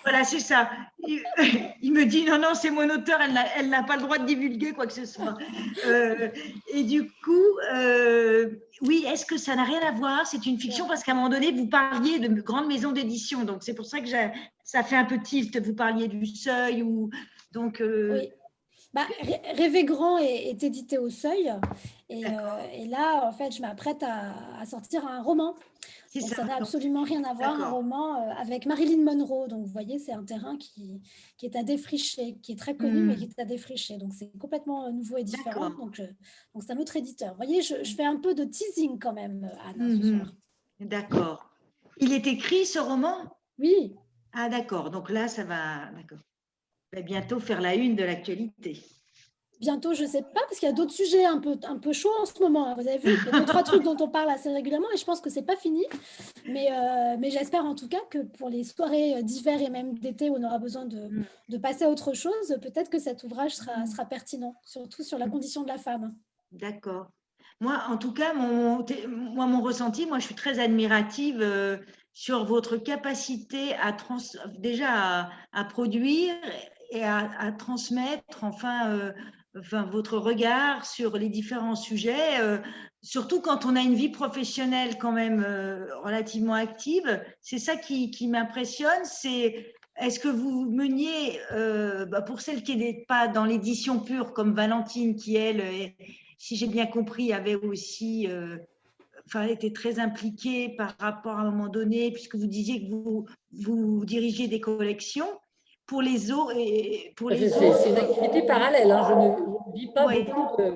Voilà, c'est ça. Il me dit, non, c'est mon auteur, elle n'a pas le droit de divulguer quoi que ce soit. Et du coup, oui, est-ce que ça n'a rien à voir? C'est une fiction parce qu'à un moment donné, vous parliez de grandes maisons d'édition. Donc, c'est pour ça que ça fait un peu tilt. Vous parliez du Seuil. Donc,
oui. Rêver grand est édité au Seuil. Et là, en fait, je m'apprête à sortir un roman. Donc, ça n'a absolument rien à voir, un roman avec Marilyn Monroe. Donc, vous voyez, c'est un terrain qui est à défricher, qui est très connu, mais qui est à défricher. Donc, c'est complètement nouveau et différent. Donc, c'est un autre éditeur. Vous voyez, je fais un peu de teasing quand même, Anne, ce soir.
D'accord. Il est écrit, ce roman?
Oui.
Ah, d'accord. Donc là, ça va… D'accord. Bientôt faire la une de l'actualité.
Bientôt, je ne sais pas, parce qu'il y a d'autres sujets un peu chauds en ce moment. Vous avez vu, il y a 2-3 trucs dont on parle assez régulièrement et je pense que ce n'est pas fini. Mais j'espère en tout cas que pour les soirées d'hiver et même d'été où on aura besoin de passer à autre chose, peut-être que cet ouvrage sera pertinent, surtout sur la condition de la femme.
D'accord. Moi, en tout cas, mon ressenti, moi, je suis très admirative sur votre capacité à produire et à transmettre, enfin, votre regard sur les différents sujets, surtout quand on a une vie professionnelle quand même relativement active. C'est ça qui m'impressionne, c'est… Est-ce que vous meniez, pour celle qui n'est pas dans l'édition pure comme Valentine, qui elle, si j'ai bien compris, avait aussi été très impliqué par rapport à un moment donné, puisque vous disiez que vous dirigiez des collections. Pour les autres,
c'est une activité parallèle. Hein. Je ne vis pas
ouais.
beaucoup de.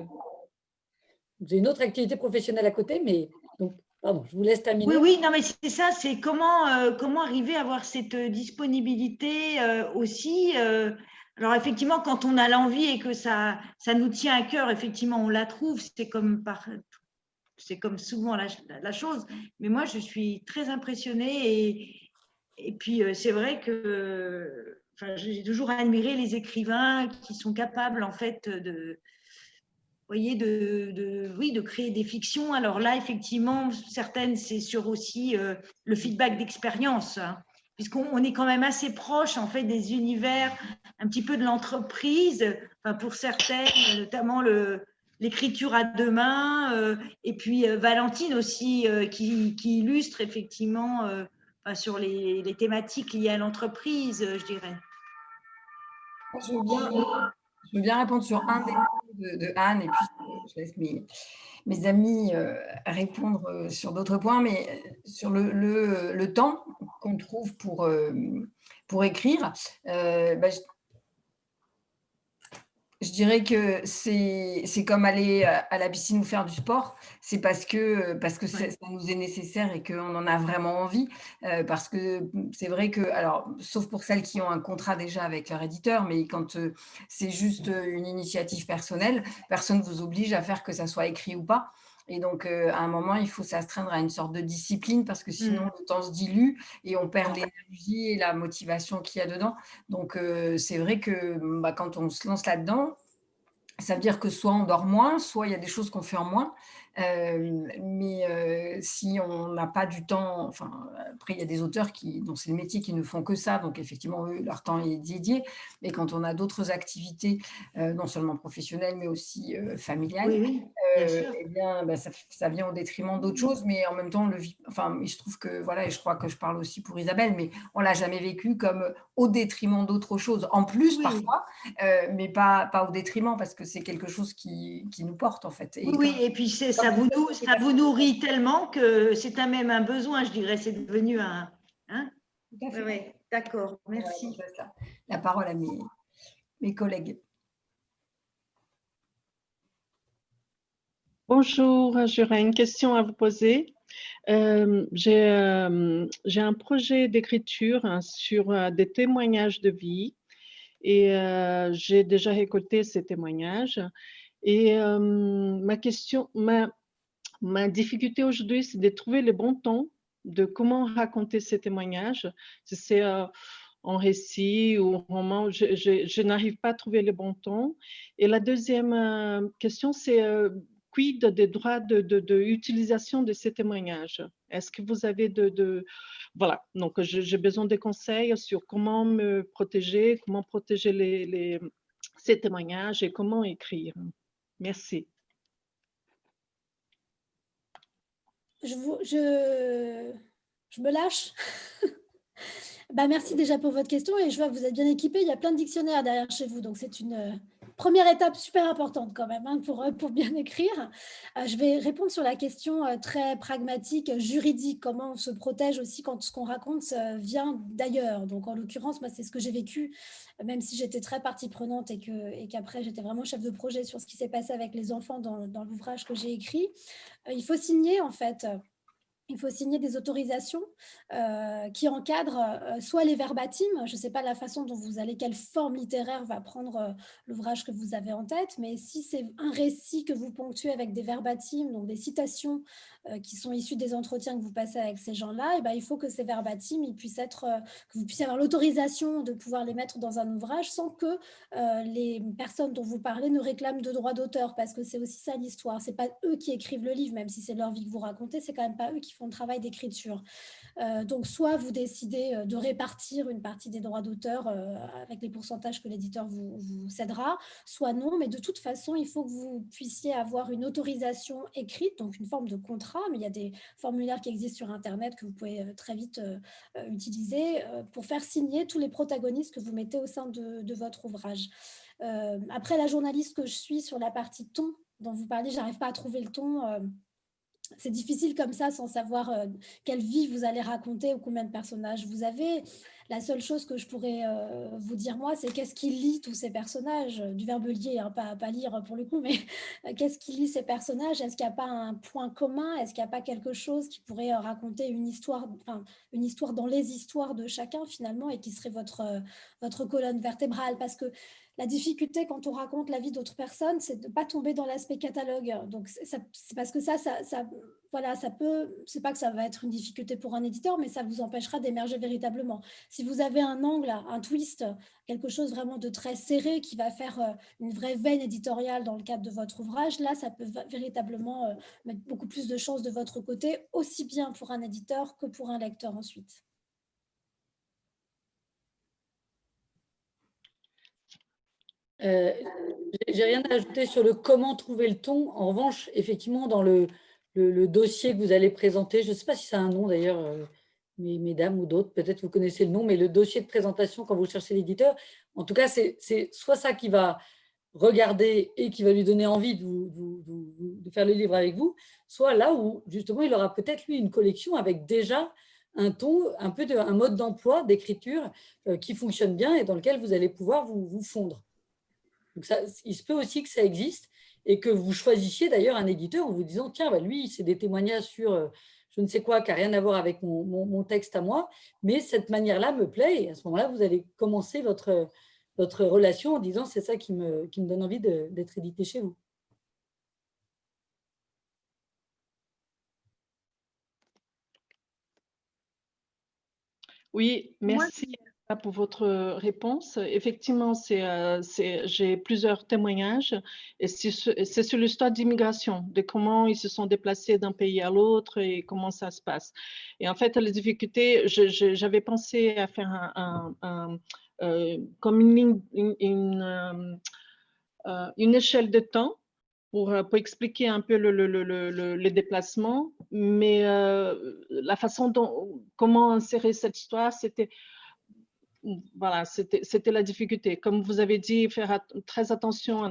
J'ai une autre activité professionnelle à côté, mais donc, pardon, je vous laisse terminer.
Oui, non, mais c'est ça, c'est comment arriver à avoir cette disponibilité aussi. Alors, effectivement, quand on a l'envie et que ça nous tient à cœur, effectivement, on la trouve. C'est comme souvent la chose. Mais moi, je suis très impressionnée et puis c'est vrai que j'ai toujours admiré les écrivains qui sont capables, en fait, de créer des fictions. Alors là, effectivement, certaines, c'est sur aussi le feedback d'expérience, hein, puisqu'on est quand même assez proche, en fait, des univers, un petit peu de l'entreprise, pour certaines, notamment l'écriture à deux mains, et puis Valentine aussi, qui illustre effectivement sur les thématiques liées à l'entreprise, je dirais.
Je veux bien répondre sur un des points de Anne et puis je laisse mes amis répondre sur d'autres points, mais sur le temps qu'on trouve pour écrire, je dirais que c'est comme aller à la piscine ou faire du sport. C'est parce que ça nous est nécessaire et qu'on en a vraiment envie. Parce que c'est vrai que, alors, sauf pour celles qui ont un contrat déjà avec leur éditeur, mais quand c'est juste une initiative personnelle, personne ne vous oblige à faire que ça soit écrit ou pas. Et donc, à un moment, il faut s'astreindre à une sorte de discipline parce que sinon, le temps se dilue et on perd l'énergie et la motivation qu'il y a dedans. Donc, c'est vrai que quand on se lance là-dedans, ça veut dire que soit on dort moins, soit il y a des choses qu'on fait en moins. Mais si on n'a pas du temps, après il y a des auteurs dont c'est le métier qui ne font que ça, donc effectivement eux, leur temps est dédié. Mais quand on a d'autres activités, non seulement professionnelles mais aussi familiales,
Oui, bien sûr.
eh bien, ça vient au détriment d'autres choses, mais en même temps, je trouve que, voilà, et je crois que je parle aussi pour Isabelle, mais on ne l'a jamais vécu comme au détriment d'autres choses, en plus parfois, mais pas au détriment, parce que c'est quelque chose qui nous porte, en fait.
Et puis ça vous nourrit tellement que c'est même un besoin, je dirais, c'est devenu un… Hein,
tout à fait.
Oui, d'accord, merci.
La parole à mes collègues.
Bonjour, j'aurais une question à vous poser. J'ai un projet d'écriture sur des témoignages de vie et j'ai déjà récolté ces témoignages. Et ma difficulté aujourd'hui, c'est de trouver le bon ton de comment raconter ces témoignages. Si c'est en récit ou roman, je n'arrive pas à trouver le bon ton. Et la deuxième question, c'est quid des droits d'utilisation de ces témoignages? Est-ce que vous avez Voilà, donc j'ai besoin de conseils sur comment me protéger, comment protéger ces témoignages et comment écrire. Merci.
Je me lâche. Merci déjà pour votre question et je vois que vous êtes bien équipés. Il y a plein de dictionnaires derrière chez vous, donc c'est une première étape super importante quand même pour bien écrire. Je vais répondre sur la question très pragmatique, juridique, comment on se protège aussi quand ce qu'on raconte vient d'ailleurs. Donc en l'occurrence, moi c'est ce que j'ai vécu, même si j'étais très partie prenante et qu'après j'étais vraiment chef de projet sur ce qui s'est passé avec les enfants dans l'ouvrage que j'ai écrit. Il faut signer en fait. Il faut signer des autorisations qui encadrent soit les verbatims, je ne sais pas la façon dont quelle forme littéraire va prendre l'ouvrage que vous avez en tête, mais si c'est un récit que vous ponctuez avec des verbatims, donc des citations qui sont issues des entretiens que vous passez avec ces gens-là, il faut que ces verbatims, que vous puissiez avoir l'autorisation de pouvoir les mettre dans un ouvrage sans que les personnes dont vous parlez ne réclament de droits d'auteur, parce que c'est aussi ça l'histoire. Ce n'est pas eux qui écrivent le livre, même si c'est leur vie que vous racontez, c'est quand même pas eux qui font le travail d'écriture. Donc, soit vous décidez de répartir une partie des droits d'auteur avec les pourcentages que l'éditeur vous cédera, soit non, mais de toute façon, il faut que vous puissiez avoir une autorisation écrite, donc une forme de contrat, mais il y a des formulaires qui existent sur Internet que vous pouvez très vite utiliser pour faire signer tous les protagonistes que vous mettez au sein de votre ouvrage. Après, la journaliste que je suis sur la partie ton dont vous parlez, j'arrive pas à trouver le ton. c'est difficile comme ça sans savoir quelle vie vous allez raconter ou combien de personnages vous avez. La seule chose que je pourrais vous dire, moi, c'est qu'est-ce qui lie tous ces personnages, du verbe lier, hein, pas lire pour le coup, mais qu'est-ce qui lie ces personnages? Est-ce qu'il n'y a pas un point commun? Est-ce qu'il n'y a pas quelque chose qui pourrait raconter une histoire dans les histoires de chacun finalement et qui serait votre colonne vertébrale? Parce que la difficulté quand on raconte la vie d'autres personnes, c'est de ne pas tomber dans l'aspect catalogue. Donc, c'est parce que voilà, ça peut, c'est pas que ça va être une difficulté pour un éditeur, mais ça vous empêchera d'émerger véritablement. Si vous avez un angle, un twist, quelque chose vraiment de très serré qui va faire une vraie veine éditoriale dans le cadre de votre ouvrage, là, ça peut véritablement mettre beaucoup plus de chances de votre côté, aussi bien pour un éditeur que pour un lecteur ensuite.
J'ai rien à ajouter sur le comment trouver le ton. En revanche, effectivement, dans le dossier que vous allez présenter, je ne sais pas si ça a un nom d'ailleurs, mesdames ou d'autres, peut-être vous connaissez le nom, mais le dossier de présentation quand vous cherchez l'éditeur, en tout cas, c'est soit ça qui va regarder et qui va lui donner envie de faire le livre avec vous, soit là où justement il aura peut-être lui une collection avec déjà un ton, un peu un mode d'emploi, d'écriture qui fonctionne bien et dans lequel vous allez pouvoir vous fondre. Donc ça, il se peut aussi que ça existe et que vous choisissiez d'ailleurs un éditeur en vous disant tiens, bah lui, c'est des témoignages sur je ne sais quoi qui n'a rien à voir avec mon texte à moi, mais cette manière-là me plaît. Et à ce moment-là, vous allez commencer votre relation en disant c'est ça qui me donne envie d'être édité chez vous.
Oui, merci pour votre réponse. Effectivement, j'ai plusieurs témoignages et c'est sur l'histoire d'immigration, de comment ils se sont déplacés d'un pays à l'autre et comment ça se passe. Et en fait, les difficultés, j'avais pensé à faire comme une échelle de temps pour expliquer un peu les déplacements, mais la façon comment insérer cette histoire, c'était la difficulté. Comme vous avez dit, faire très attention à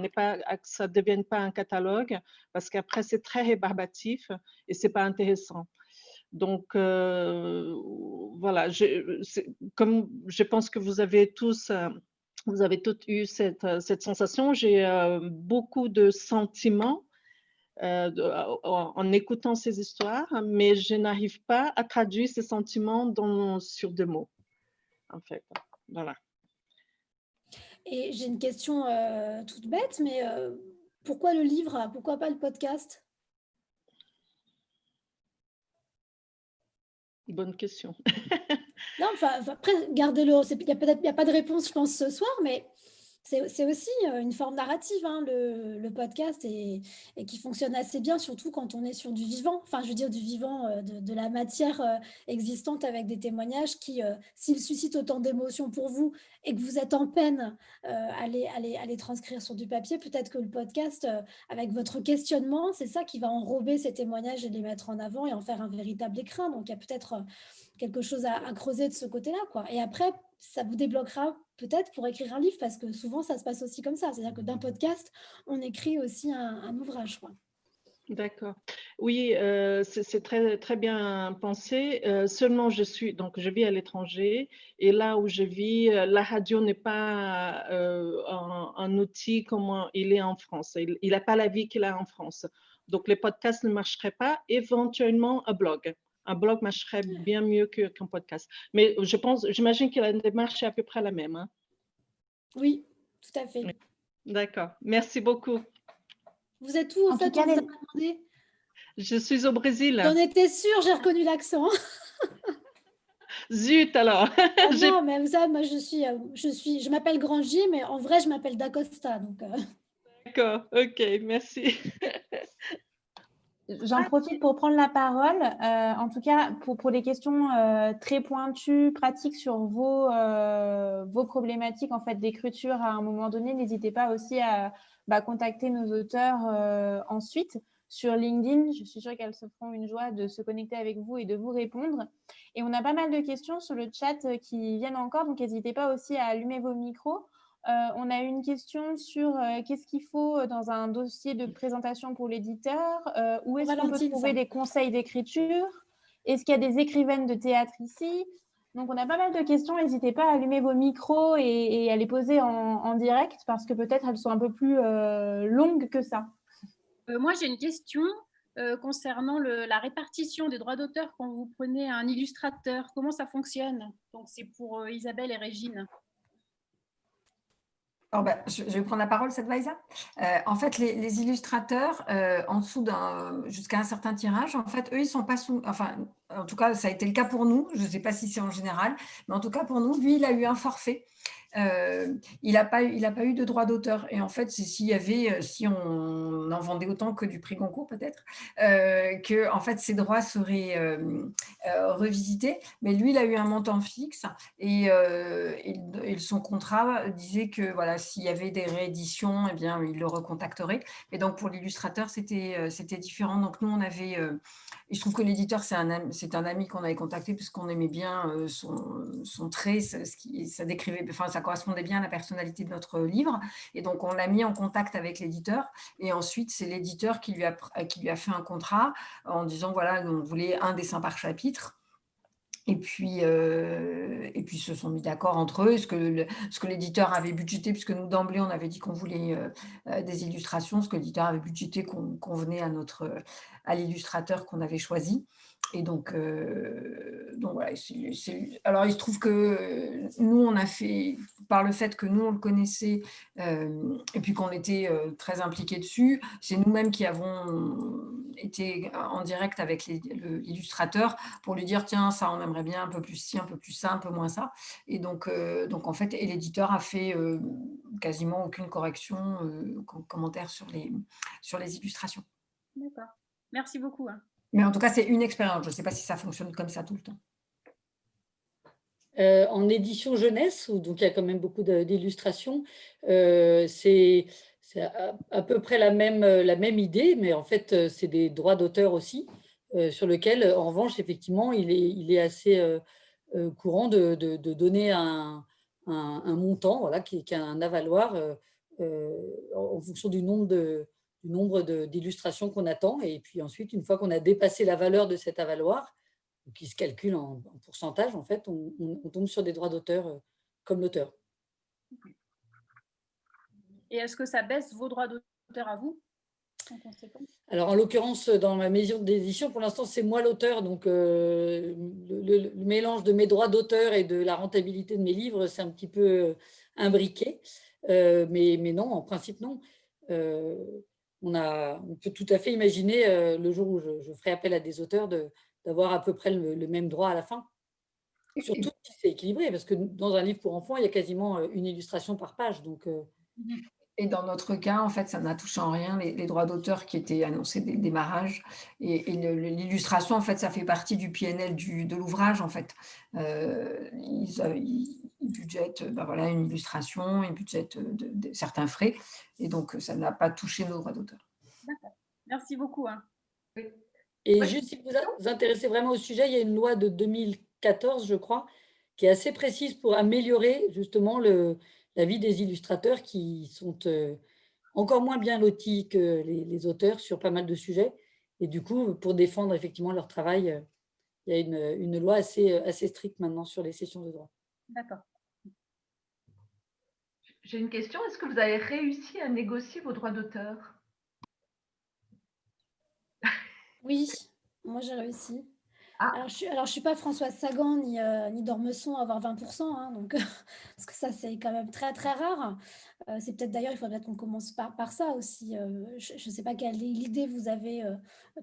que ça ne devienne pas un catalogue, parce qu'après, c'est très rébarbatif et ce n'est pas intéressant. Donc, voilà, comme je pense que vous avez toutes eu cette sensation. J'ai beaucoup de sentiments en écoutant ces histoires, mais je n'arrive pas à traduire ces sentiments sur des mots. En fait, voilà.
Et j'ai une question toute bête, mais pourquoi le livre? Pourquoi pas le podcast?
Bonne question.
Non, après, gardez-le. Il n'y a pas de réponse, je pense, ce soir, mais c'est aussi une forme narrative, hein, le podcast, et qui fonctionne assez bien, surtout quand on est sur du vivant. Enfin, je veux dire du vivant, de la matière existante avec des témoignages qui, s'ils suscitent autant d'émotions pour vous et que vous êtes en peine à les transcrire sur du papier, peut-être que le podcast, avec votre questionnement, c'est ça qui va enrober ces témoignages et les mettre en avant et en faire un véritable écrin. Donc, il y a peut-être quelque chose à creuser de ce côté-là, quoi. Et après, ça vous débloquera peut-être pour écrire un livre, parce que souvent, ça se passe aussi comme ça. C'est-à-dire que d'un podcast, on écrit aussi un ouvrage, quoi.
D'accord. Oui, c'est très, très bien pensé. Seulement, je vis à l'étranger et là où je vis, la radio n'est pas un outil comme il est en France. Il n'a pas la vie qu'il a en France. Donc, les podcasts ne marcheraient pas. Éventuellement, un blog. Un blog marcherait bien mieux qu'un podcast. Mais j'imagine que la démarche est à peu près la même. Hein?
Oui, tout à fait.
D'accord. Merci beaucoup.
Vous êtes où, en fait, on vous a pas demandé?
Je suis au Brésil.
J'en étais sûre, j'ai reconnu l'accent.
Zut alors.
Non, mais vous savez, moi je m'appelle Grangy, mais en vrai je m'appelle D'Acosta.
D'accord, ok, merci.
J'en profite pour prendre la parole. En tout cas, pour les questions très pointues, pratiques sur vos problématiques en fait, d'écriture à un moment donné, n'hésitez pas aussi à contacter nos auteurs ensuite sur LinkedIn. Je suis sûre qu'elles se feront une joie de se connecter avec vous et de vous répondre. Et on a pas mal de questions sur le chat qui viennent encore, donc n'hésitez pas aussi à allumer vos micros. On a une question sur qu'est-ce qu'il faut dans un dossier de présentation pour l'éditeur, où est-ce qu'on peut trouver des conseils d'écriture, est-ce qu'il y a des écrivaines de théâtre ici? Donc, on a pas mal de questions. N'hésitez pas à allumer vos micros et à les poser en direct parce que peut-être elles sont un peu plus longues que ça.
Moi, j'ai une question concernant la répartition des droits d'auteur quand vous prenez un illustrateur. Comment ça fonctionne? Donc, c'est pour Isabelle et Régine.
Alors, je vais prendre la parole, Sadvaïsa. En fait, les illustrateurs, en dessous jusqu'à un certain tirage, en fait, eux, ils sont pas sous. Enfin, en tout cas, ça a été le cas pour nous. Je ne sais pas si c'est en général, mais en tout cas, pour nous, lui, il a eu un forfait. Il n'a pas eu de droit d'auteur. Et en fait, c'est si on en vendait autant que du prix Goncourt, peut-être, que en fait, ces droits seraient revisités. Mais lui, il a eu un montant fixe et son contrat disait que voilà, s'il y avait des rééditions, eh bien, il le recontacterait. Mais donc, pour l'illustrateur, c'était différent. Donc, nous, on avait... et je trouve que l'éditeur, c'est un ami qu'on avait contacté parce qu'on aimait bien son trait, ça décrivait, enfin, ça correspondait bien à la personnalité de notre livre. Et donc, on l'a mis en contact avec l'éditeur. Et ensuite, c'est l'éditeur qui lui a fait un contrat en disant, voilà, on voulait un dessin par chapitre. Et puis, ils se sont mis d'accord entre eux. Ce que l'éditeur avait budgété, puisque nous, d'emblée, on avait dit qu'on voulait des illustrations, ce que l'éditeur avait budgété convenait à l'illustrateur qu'on avait choisi. Et donc voilà. Alors, il se trouve que nous, on a fait, par le fait que nous, on le connaissait, et puis qu'on était très impliqués dessus, c'est nous-mêmes qui avons été en direct avec l'illustrateur pour lui dire, tiens, ça, on aimerait bien un peu plus ci, un peu plus ça, un peu moins ça. Et donc en fait, l'éditeur a fait quasiment aucune correction, commentaire sur les illustrations.
D'accord. Merci beaucoup.
Mais en tout cas, c'est une expérience. Je ne sais pas si ça fonctionne comme ça tout le temps.
En édition jeunesse, où donc il y a quand même beaucoup d'illustrations, c'est à peu près la même idée, mais en fait, c'est des droits d'auteur aussi, sur lequel, en revanche, effectivement, il est assez courant de donner un montant, voilà, qui a un avaloir en fonction du nombre d'illustrations qu'on attend. Et puis ensuite, une fois qu'on a dépassé la valeur de cet avaloir, qui se calcule en pourcentage, en fait, on tombe sur des droits d'auteur comme l'auteur.
Et est-ce que ça baisse vos droits d'auteur à vous, en conséquence?
Alors, en l'occurrence, dans ma maison d'édition, pour l'instant, c'est moi l'auteur. Donc, le mélange de mes droits d'auteur et de la rentabilité de mes livres, c'est un petit peu imbriqué. Mais non, en principe, non. On peut tout à fait imaginer, le jour où je ferai appel à des auteurs, d'avoir à peu près le même droit à la fin. Surtout si c'est équilibré, parce que dans un livre pour enfants, il y a quasiment une illustration par page. Donc,
Et dans notre cas, en fait, ça n'a touché en rien les droits d'auteur qui étaient annoncés dès le démarrage. Et l'illustration, en fait, ça fait partie du PNL de l'ouvrage, en fait. Ils budgètent voilà, une illustration, ils budgètent certains frais. Et donc, ça n'a pas touché nos droits d'auteur.
D'accord. Merci beaucoup.
Et juste si vous vous intéressez vraiment au sujet, il y a une loi de 2014, je crois, qui est assez précise pour améliorer justement la vie des illustrateurs qui sont encore moins bien lotis que les auteurs sur pas mal de sujets. Et du coup, pour défendre effectivement leur travail, il y a une loi assez stricte maintenant sur les cessions de droits.
D'accord.
J'ai une question. Est-ce que vous avez réussi à négocier vos droits d'auteur?
Oui, moi j'ai réussi. Alors, je suis pas Françoise Sagan ni Dormesson à avoir 20%, hein, donc, parce que ça, c'est quand même très, très rare. C'est peut-être d'ailleurs, il faudrait qu'on commence par ça aussi. Je ne sais pas quelle idée vous avez,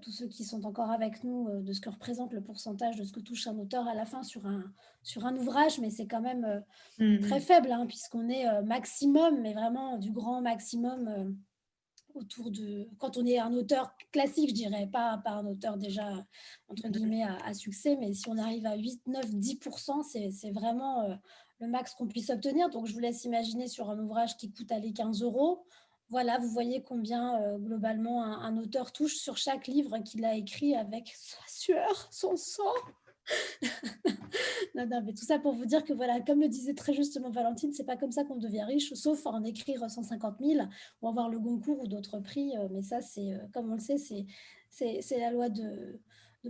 tous ceux qui sont encore avec nous, de ce que représente le pourcentage de ce que touche un auteur à la fin sur un ouvrage, mais c'est quand même très faible, hein, puisqu'on est maximum, mais vraiment du grand maximum. Autour de, quand on est un auteur classique, je dirais, pas un auteur déjà, entre guillemets, à succès, mais si on arrive à 8, 9, 10%, c'est vraiment le max qu'on puisse obtenir. Donc, je vous laisse imaginer sur un ouvrage qui coûte aller 15 €. Voilà, vous voyez combien, globalement, un auteur touche sur chaque livre qu'il a écrit avec sa sueur, son sang. Non, non, mais tout ça pour vous dire que voilà, comme le disait très justement Valentine, c'est pas comme ça qu'on devient riche, sauf à en écrire 150 000 ou avoir le Goncourt ou d'autres prix. Mais ça, c'est comme on le sait, c'est la loi de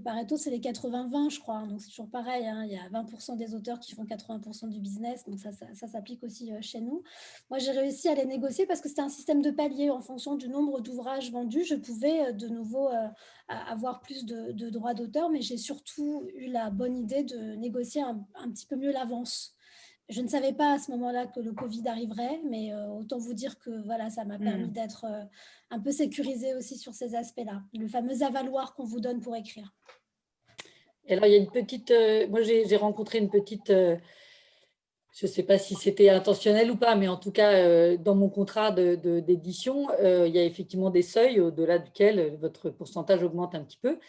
Pareto, c'est les 80-20, je crois. Hein. Donc c'est toujours pareil. Hein, il y a 20% des auteurs qui font 80% du business. Donc ça s'applique aussi chez nous. Moi, j'ai réussi à les négocier parce que c'était un système de paliers. En fonction du nombre d'ouvrages vendus, je pouvais de nouveau avoir plus de droits d'auteur, mais j'ai surtout eu la bonne idée de négocier un petit peu mieux l'avance. Je ne savais pas à ce moment-là que le Covid arriverait, mais autant vous dire que voilà, ça m'a permis d'être un peu sécurisée aussi sur ces aspects-là. Le fameux avaloir qu'on vous donne pour écrire.
Et alors, il y a une petite… moi, j'ai rencontré une petite… je ne sais pas si c'était intentionnel ou pas, mais en tout cas, dans mon contrat d'édition, il y a effectivement des seuils au-delà duquel votre pourcentage augmente un petit peu.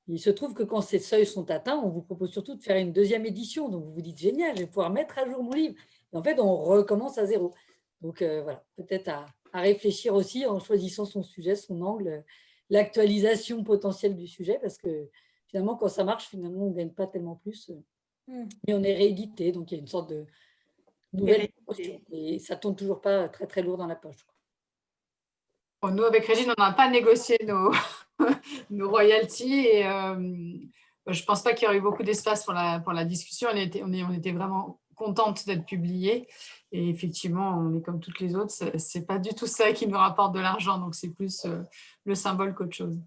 Il se trouve que quand ces seuils sont atteints, on vous propose surtout de faire une deuxième édition. Donc, vous vous dites, génial, je vais pouvoir mettre à jour mon livre. Et en fait, on recommence à zéro. Donc, voilà, peut-être à réfléchir aussi en choisissant son sujet, son angle, l'actualisation potentielle du sujet, parce que finalement, quand ça marche, finalement, on ne gagne pas tellement plus. Mais on est réédité, donc il y a une sorte de nouvelle promotion. Et ça ne tourne toujours pas très, très lourd dans la poche.
Bon, nous, avec Régine, on n'a pas négocié nos royalties et je ne pense pas qu'il y aurait eu beaucoup d'espace pour la discussion. On était vraiment contente d'être publiée et effectivement, on est comme toutes les autres. Ce n'est pas du tout ça qui nous rapporte de l'argent, donc c'est plus le symbole qu'autre chose.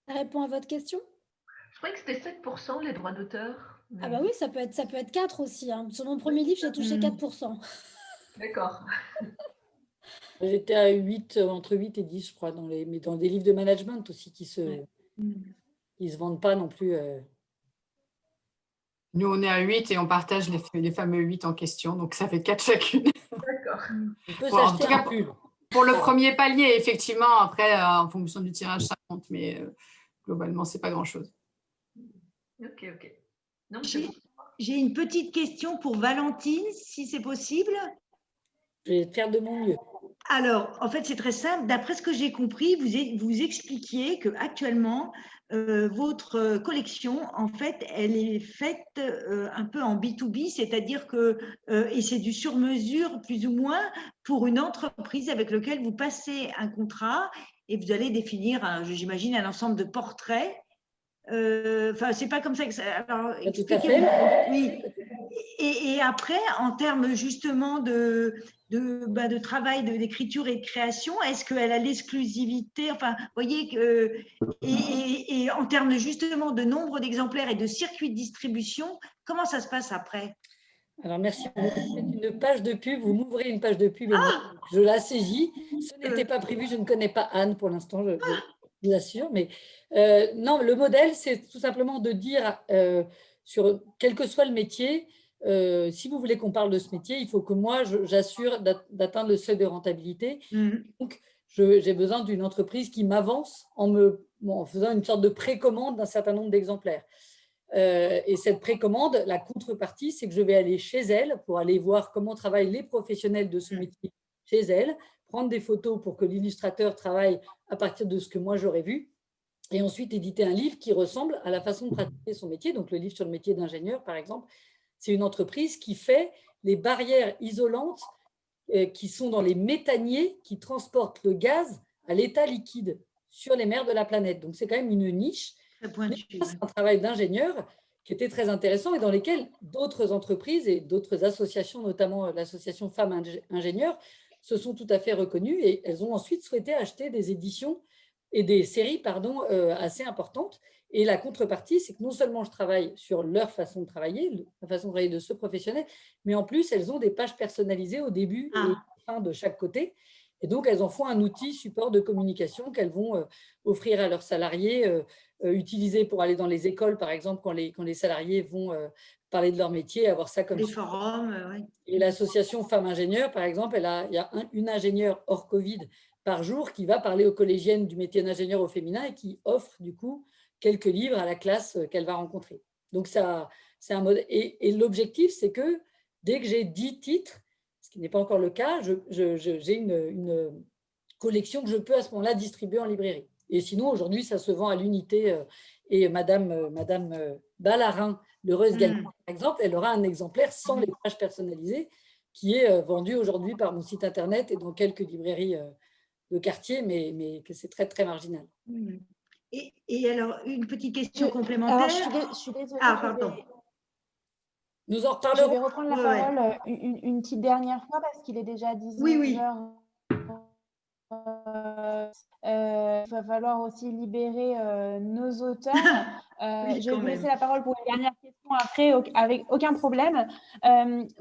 Ça répond à votre question?
Je croyais que c'était 7% les droits d'auteur.
Ah bah oui, ça peut être 4 aussi. Hein. Sur mon premier livre, j'ai touché 4%.
D'accord.
J'étais à 8, entre 8 et 10, je crois, mais dans des livres de management aussi qui se vendent pas non plus.
Nous, on est à 8 et on partage les fameux 8 en question, donc ça fait 4 chacune.
D'accord.
On peut s'acheter un pull.
Pour le premier palier, effectivement, après, en fonction du tirage, ça compte, mais globalement, ce n'est pas grand-chose.
Ok.
J'ai une petite question pour Valentine, si c'est possible.
Je vais faire de mon mieux.
Alors, en fait, c'est très simple. D'après ce que j'ai compris, vous expliquiez qu'actuellement, votre collection, en fait, elle est faite un peu en B2B, c'est-à-dire que, et c'est du sur-mesure, plus ou moins, pour une entreprise avec laquelle vous passez un contrat et vous allez définir, j'imagine, un ensemble de portraits. Enfin, c'est pas comme ça que ça… Alors,
tout à fait.
Oui. Et après, en termes justement de travail, d'écriture et de création, est-ce qu'elle a l'exclusivité? Enfin, vous voyez que… Et en termes justement de nombre d'exemplaires et de circuit de distribution, comment ça se passe après?
Alors, merci. Vous faites une page de pub, vous m'ouvrez une page de pub et moi, je la saisis. Ce n'était pas prévu, je ne connais pas Anne pour l'instant, je vous assure. Mais non, le modèle, c'est tout simplement de dire, sur quel que soit le métier, si vous voulez qu'on parle de ce métier, il faut que moi, j'assure d'atteindre le seuil de rentabilité. Donc, j'ai besoin d'une entreprise qui m'avance en faisant une sorte de précommande d'un certain nombre d'exemplaires. Et cette précommande, la contrepartie, c'est que je vais aller chez elle pour aller voir comment travaillent les professionnels de ce métier chez elle, prendre des photos pour que l'illustrateur travaille à partir de ce que moi j'aurais vu, et ensuite éditer un livre qui ressemble à la façon de pratiquer son métier. Donc le livre sur le métier d'ingénieur, par exemple, c'est une entreprise qui fait les barrières isolantes qui sont dans les méthaniers qui transportent le gaz à l'état liquide sur les mers de la planète. Donc c'est quand même une niche. C'est un travail d'ingénieur qui était très intéressant et dans lesquels d'autres entreprises et d'autres associations, notamment l'association Femmes Ingénieurs, se sont tout à fait reconnues et elles ont ensuite souhaité acheter des éditions et des séries assez importantes. Et la contrepartie, c'est que non seulement je travaille sur leur façon de travailler, la façon de travailler de ce professionnel, mais en plus, elles ont des pages personnalisées au début et à la fin de chaque côté. Et donc, elles en font un outil support de communication qu'elles vont offrir à leurs salariés, utiliser pour aller dans les écoles, par exemple, quand les salariés vont parler de leur métier, avoir ça comme…
Les forums, oui.
Et l'association Femmes Ingénieurs, par exemple, il y a une ingénieure hors Covid par jour qui va parler aux collégiennes du métier d'ingénieur au féminin et qui offre, du coup, quelques livres à la classe qu'elle va rencontrer. Donc, ça, c'est un mode… Et l'objectif, c'est que dès que j'ai 10 titres, ce qui n'est pas encore le cas, j'ai une collection que je peux à ce moment-là distribuer en librairie. Et sinon, aujourd'hui, ça se vend à l'unité Et Madame Ballarin, l'heureuse gagnante, par exemple, elle aura un exemplaire sans les pages personnalisées qui est vendu aujourd'hui par mon site internet et dans quelques librairies de quartier, mais que c'est très, très marginal.
Et alors, une petite question complémentaire.
Je suis désolée.
Ah, pardon.
Nous en reparlerons.
Je vais reprendre la parole une petite dernière fois parce qu'il est déjà 19h.
Oui.
Il va falloir aussi libérer nos auteurs. Je vais vous laisser la parole pour une dernière question après, avec aucun problème.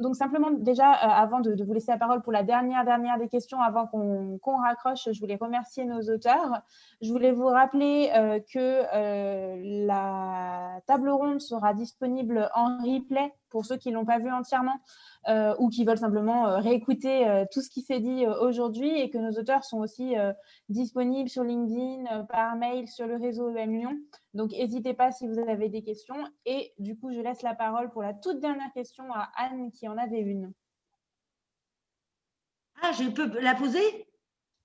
Donc simplement déjà, avant de vous laisser la parole pour la dernière des questions, avant qu'on raccroche, je voulais remercier nos auteurs. Je voulais vous rappeler que la table ronde sera disponible en replay pour ceux qui ne l'ont pas vu entièrement ou qui veulent simplement réécouter tout ce qui s'est dit aujourd'hui, et que nos auteurs sont aussi disponibles sur LinkedIn, par mail, sur le réseau EM Lyon. Donc, n'hésitez pas si vous avez des questions. Et du coup, je laisse la parole pour la toute dernière question à Anne qui en avait une.
Ah, je peux la poser ?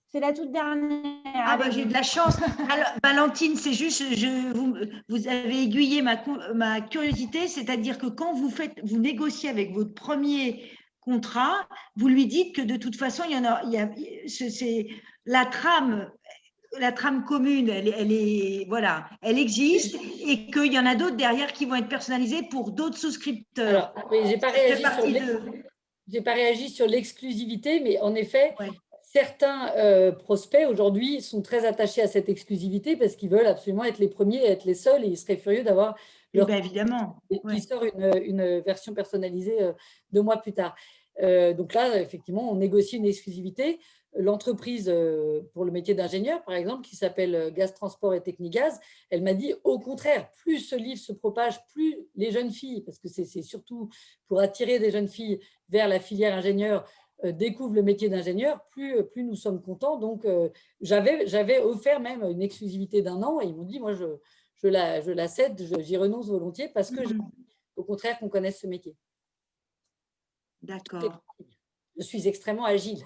C'est la toute dernière.
Ah, j'ai de la chance. Alors, Valentine, c'est juste, vous avez aiguillé ma curiosité, c'est-à-dire que quand vous négociez avec votre premier contrat, vous lui dites que de toute façon, c'est la trame commune, elle existe, et qu'il y en a d'autres derrière qui vont être personnalisés pour d'autres souscripteurs.
Alors, oui, j'ai pas réagi sur l'exclusivité, mais en effet, certains prospects aujourd'hui sont très attachés à cette exclusivité parce qu'ils veulent absolument être les premiers et être les seuls, et ils seraient furieux d'avoir
évidemment,
qui sort une version personnalisée 2 mois plus tard. Donc là, effectivement, on négocie une exclusivité. L'entreprise pour le métier d'ingénieur, par exemple, qui s'appelle Gaz Transport et Technigaz, elle m'a dit au contraire, plus ce livre se propage, plus les jeunes filles, parce que c'est surtout pour attirer des jeunes filles vers la filière ingénieur, découvrent le métier d'ingénieur, plus nous sommes contents. Donc, j'avais offert même une exclusivité d'1 an, et ils m'ont dit, moi, je la cède, j'y renonce volontiers parce que au contraire qu'on connaisse ce métier.
D'accord.
Je suis extrêmement agile.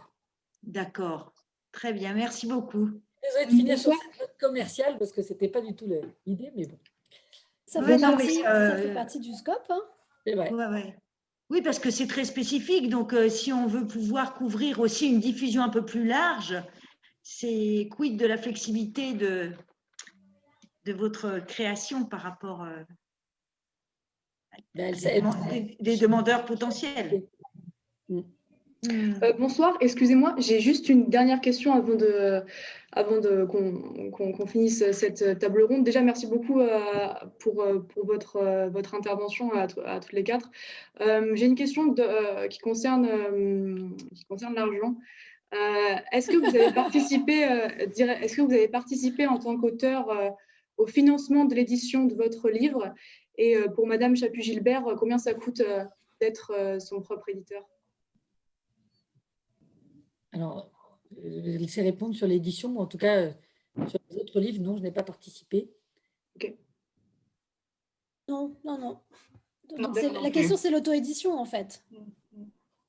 D'accord. Très bien, merci beaucoup.
Désolée de finir sur cette note commerciale parce que ce n'était pas du tout l'idée, mais bon.
Ça fait partie du scope. Hein.
C'est vrai.
Oui, parce que c'est très spécifique. Donc, si on veut pouvoir couvrir aussi une diffusion un peu plus large, c'est quid de la flexibilité de votre création par rapport des demandeurs potentiels.
Bonsoir, excusez-moi, j'ai juste une dernière question qu'on finisse cette table ronde. Déjà, merci beaucoup pour votre intervention à tous les 4. J'ai une question qui concerne l'argent. Est-ce que vous avez participé en tant qu'auteur au financement de l'édition de votre livre? Et pour Madame Chaput-Gilbert, combien ça coûte d'être son propre éditeur?
Alors, je vais laisser répondre sur l'édition, mais en tout cas, sur les autres livres, non, je n'ai pas participé.
Ok.
Non. La question, c'est l'auto-édition, en fait.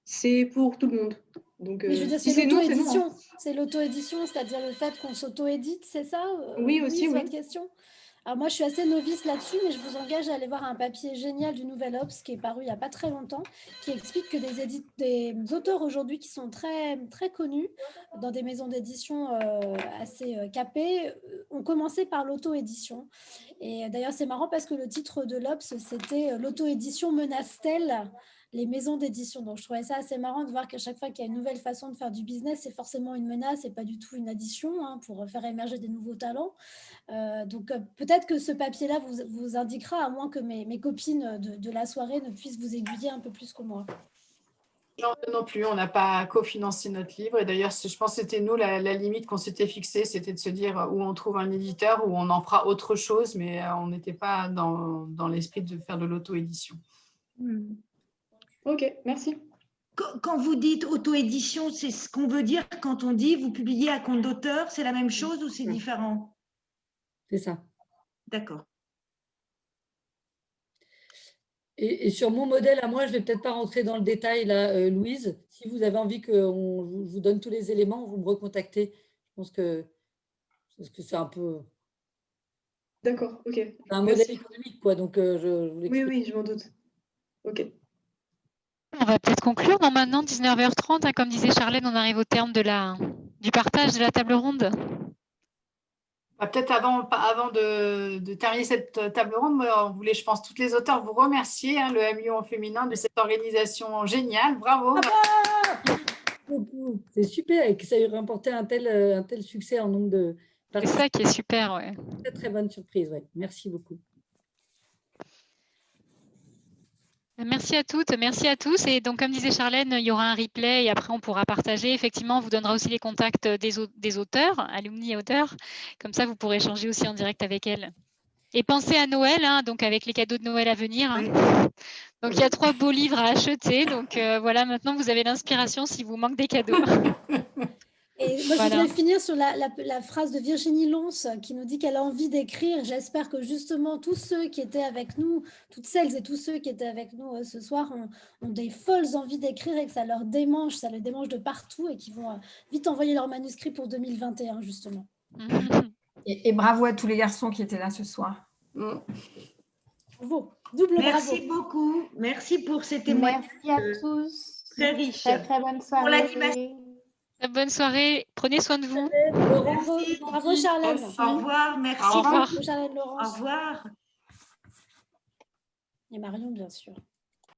C'est pour tout le monde. Donc,
mais je veux dire, c'est l'auto-édition. C'est l'auto-édition, c'est-à-dire le fait qu'on s'auto-édite, c'est ça?
Oui, aussi, oui.
Votre question. Alors moi, je suis assez novice là-dessus, mais je vous engage à aller voir un papier génial du Nouvel Obs qui est paru il n'y a pas très longtemps, qui explique que des auteurs aujourd'hui qui sont très, très connus dans des maisons d'édition assez capées ont commencé par l'auto-édition. Et d'ailleurs, c'est marrant parce que le titre de l'Obs, c'était « L'auto-édition menace-t-elle » les maisons d'édition. Donc, je trouvais ça assez marrant de voir qu'à chaque fois qu'il y a une nouvelle façon de faire du business, c'est forcément une menace et pas du tout une addition pour faire émerger des nouveaux talents. Donc, peut-être que ce papier-là vous indiquera, à moins que mes copines de la soirée ne puissent vous aiguiller un peu plus que moi.
Non plus, on n'a pas cofinancé notre livre. Et d'ailleurs, je pense que c'était nous, la limite qu'on s'était fixée, c'était de se dire où on trouve un éditeur, où on en fera autre chose, mais on n'était pas dans l'esprit de faire de l'auto-édition.
Ok, merci.
Quand vous dites auto-édition, c'est ce qu'on veut dire quand on dit vous publiez à compte d'auteur, c'est la même chose ou c'est différent?
C'est ça.
D'accord.
Et sur mon modèle à moi, je ne vais peut-être pas rentrer dans le détail là, Louise. Si vous avez envie qu'on vous donne tous les éléments, vous me recontactez. Je pense que c'est un peu…
D'accord, ok.
Un modèle économique, quoi. Donc, je vous l'explique.
Oui, je m'en doute. Ok.
On va peut-être conclure. Non, maintenant, 19h30, hein, comme disait Charlène, on arrive au terme du partage de la table ronde.
Peut-être avant de terminer cette table ronde, moi, on voulait, je pense, toutes les auteurs vous remercier, hein, le M Lyon féminin, de cette organisation géniale. Bravo.
C'est super et que ça ait remporté un tel succès en nombre de
participants. C'est ça qui est super, ouais.
Très, très bonne surprise, ouais. Merci beaucoup.
Merci à toutes, merci à tous. Et donc, comme disait Charlène, il y aura un replay et après, on pourra partager. Effectivement, on vous donnera aussi les contacts des auteurs, alumni et auteurs. Comme ça, vous pourrez échanger aussi en direct avec elles. Et pensez à Noël, hein, donc avec les cadeaux de Noël à venir. Hein. Donc, il y a 3 beaux livres à acheter. Donc, voilà, maintenant, vous avez l'inspiration si vous manque des cadeaux.
Et moi, je voudrais finir sur la phrase de Virginie Lons qui nous dit qu'elle a envie d'écrire. J'espère que justement tous ceux qui étaient avec nous, toutes celles et tous ceux qui étaient avec nous ce soir ont des folles envies d'écrire et que ça leur démange, ça les démange de partout et qu'ils vont vite envoyer leur manuscrit pour 2021, justement.
Et bravo à tous les garçons qui étaient là ce soir.
Bravo, double bravo.
Merci beaucoup. Merci pour ces témoignages.
Merci à tous.
Très riche.
Très, très bonne soirée.
Pour l'animation.
Bonne soirée. Prenez soin de vous.
Bravo Charlène.
Merci. Au revoir. Merci.
Au revoir.
Charlène Laurence.
Au revoir.
Et Marion, bien sûr.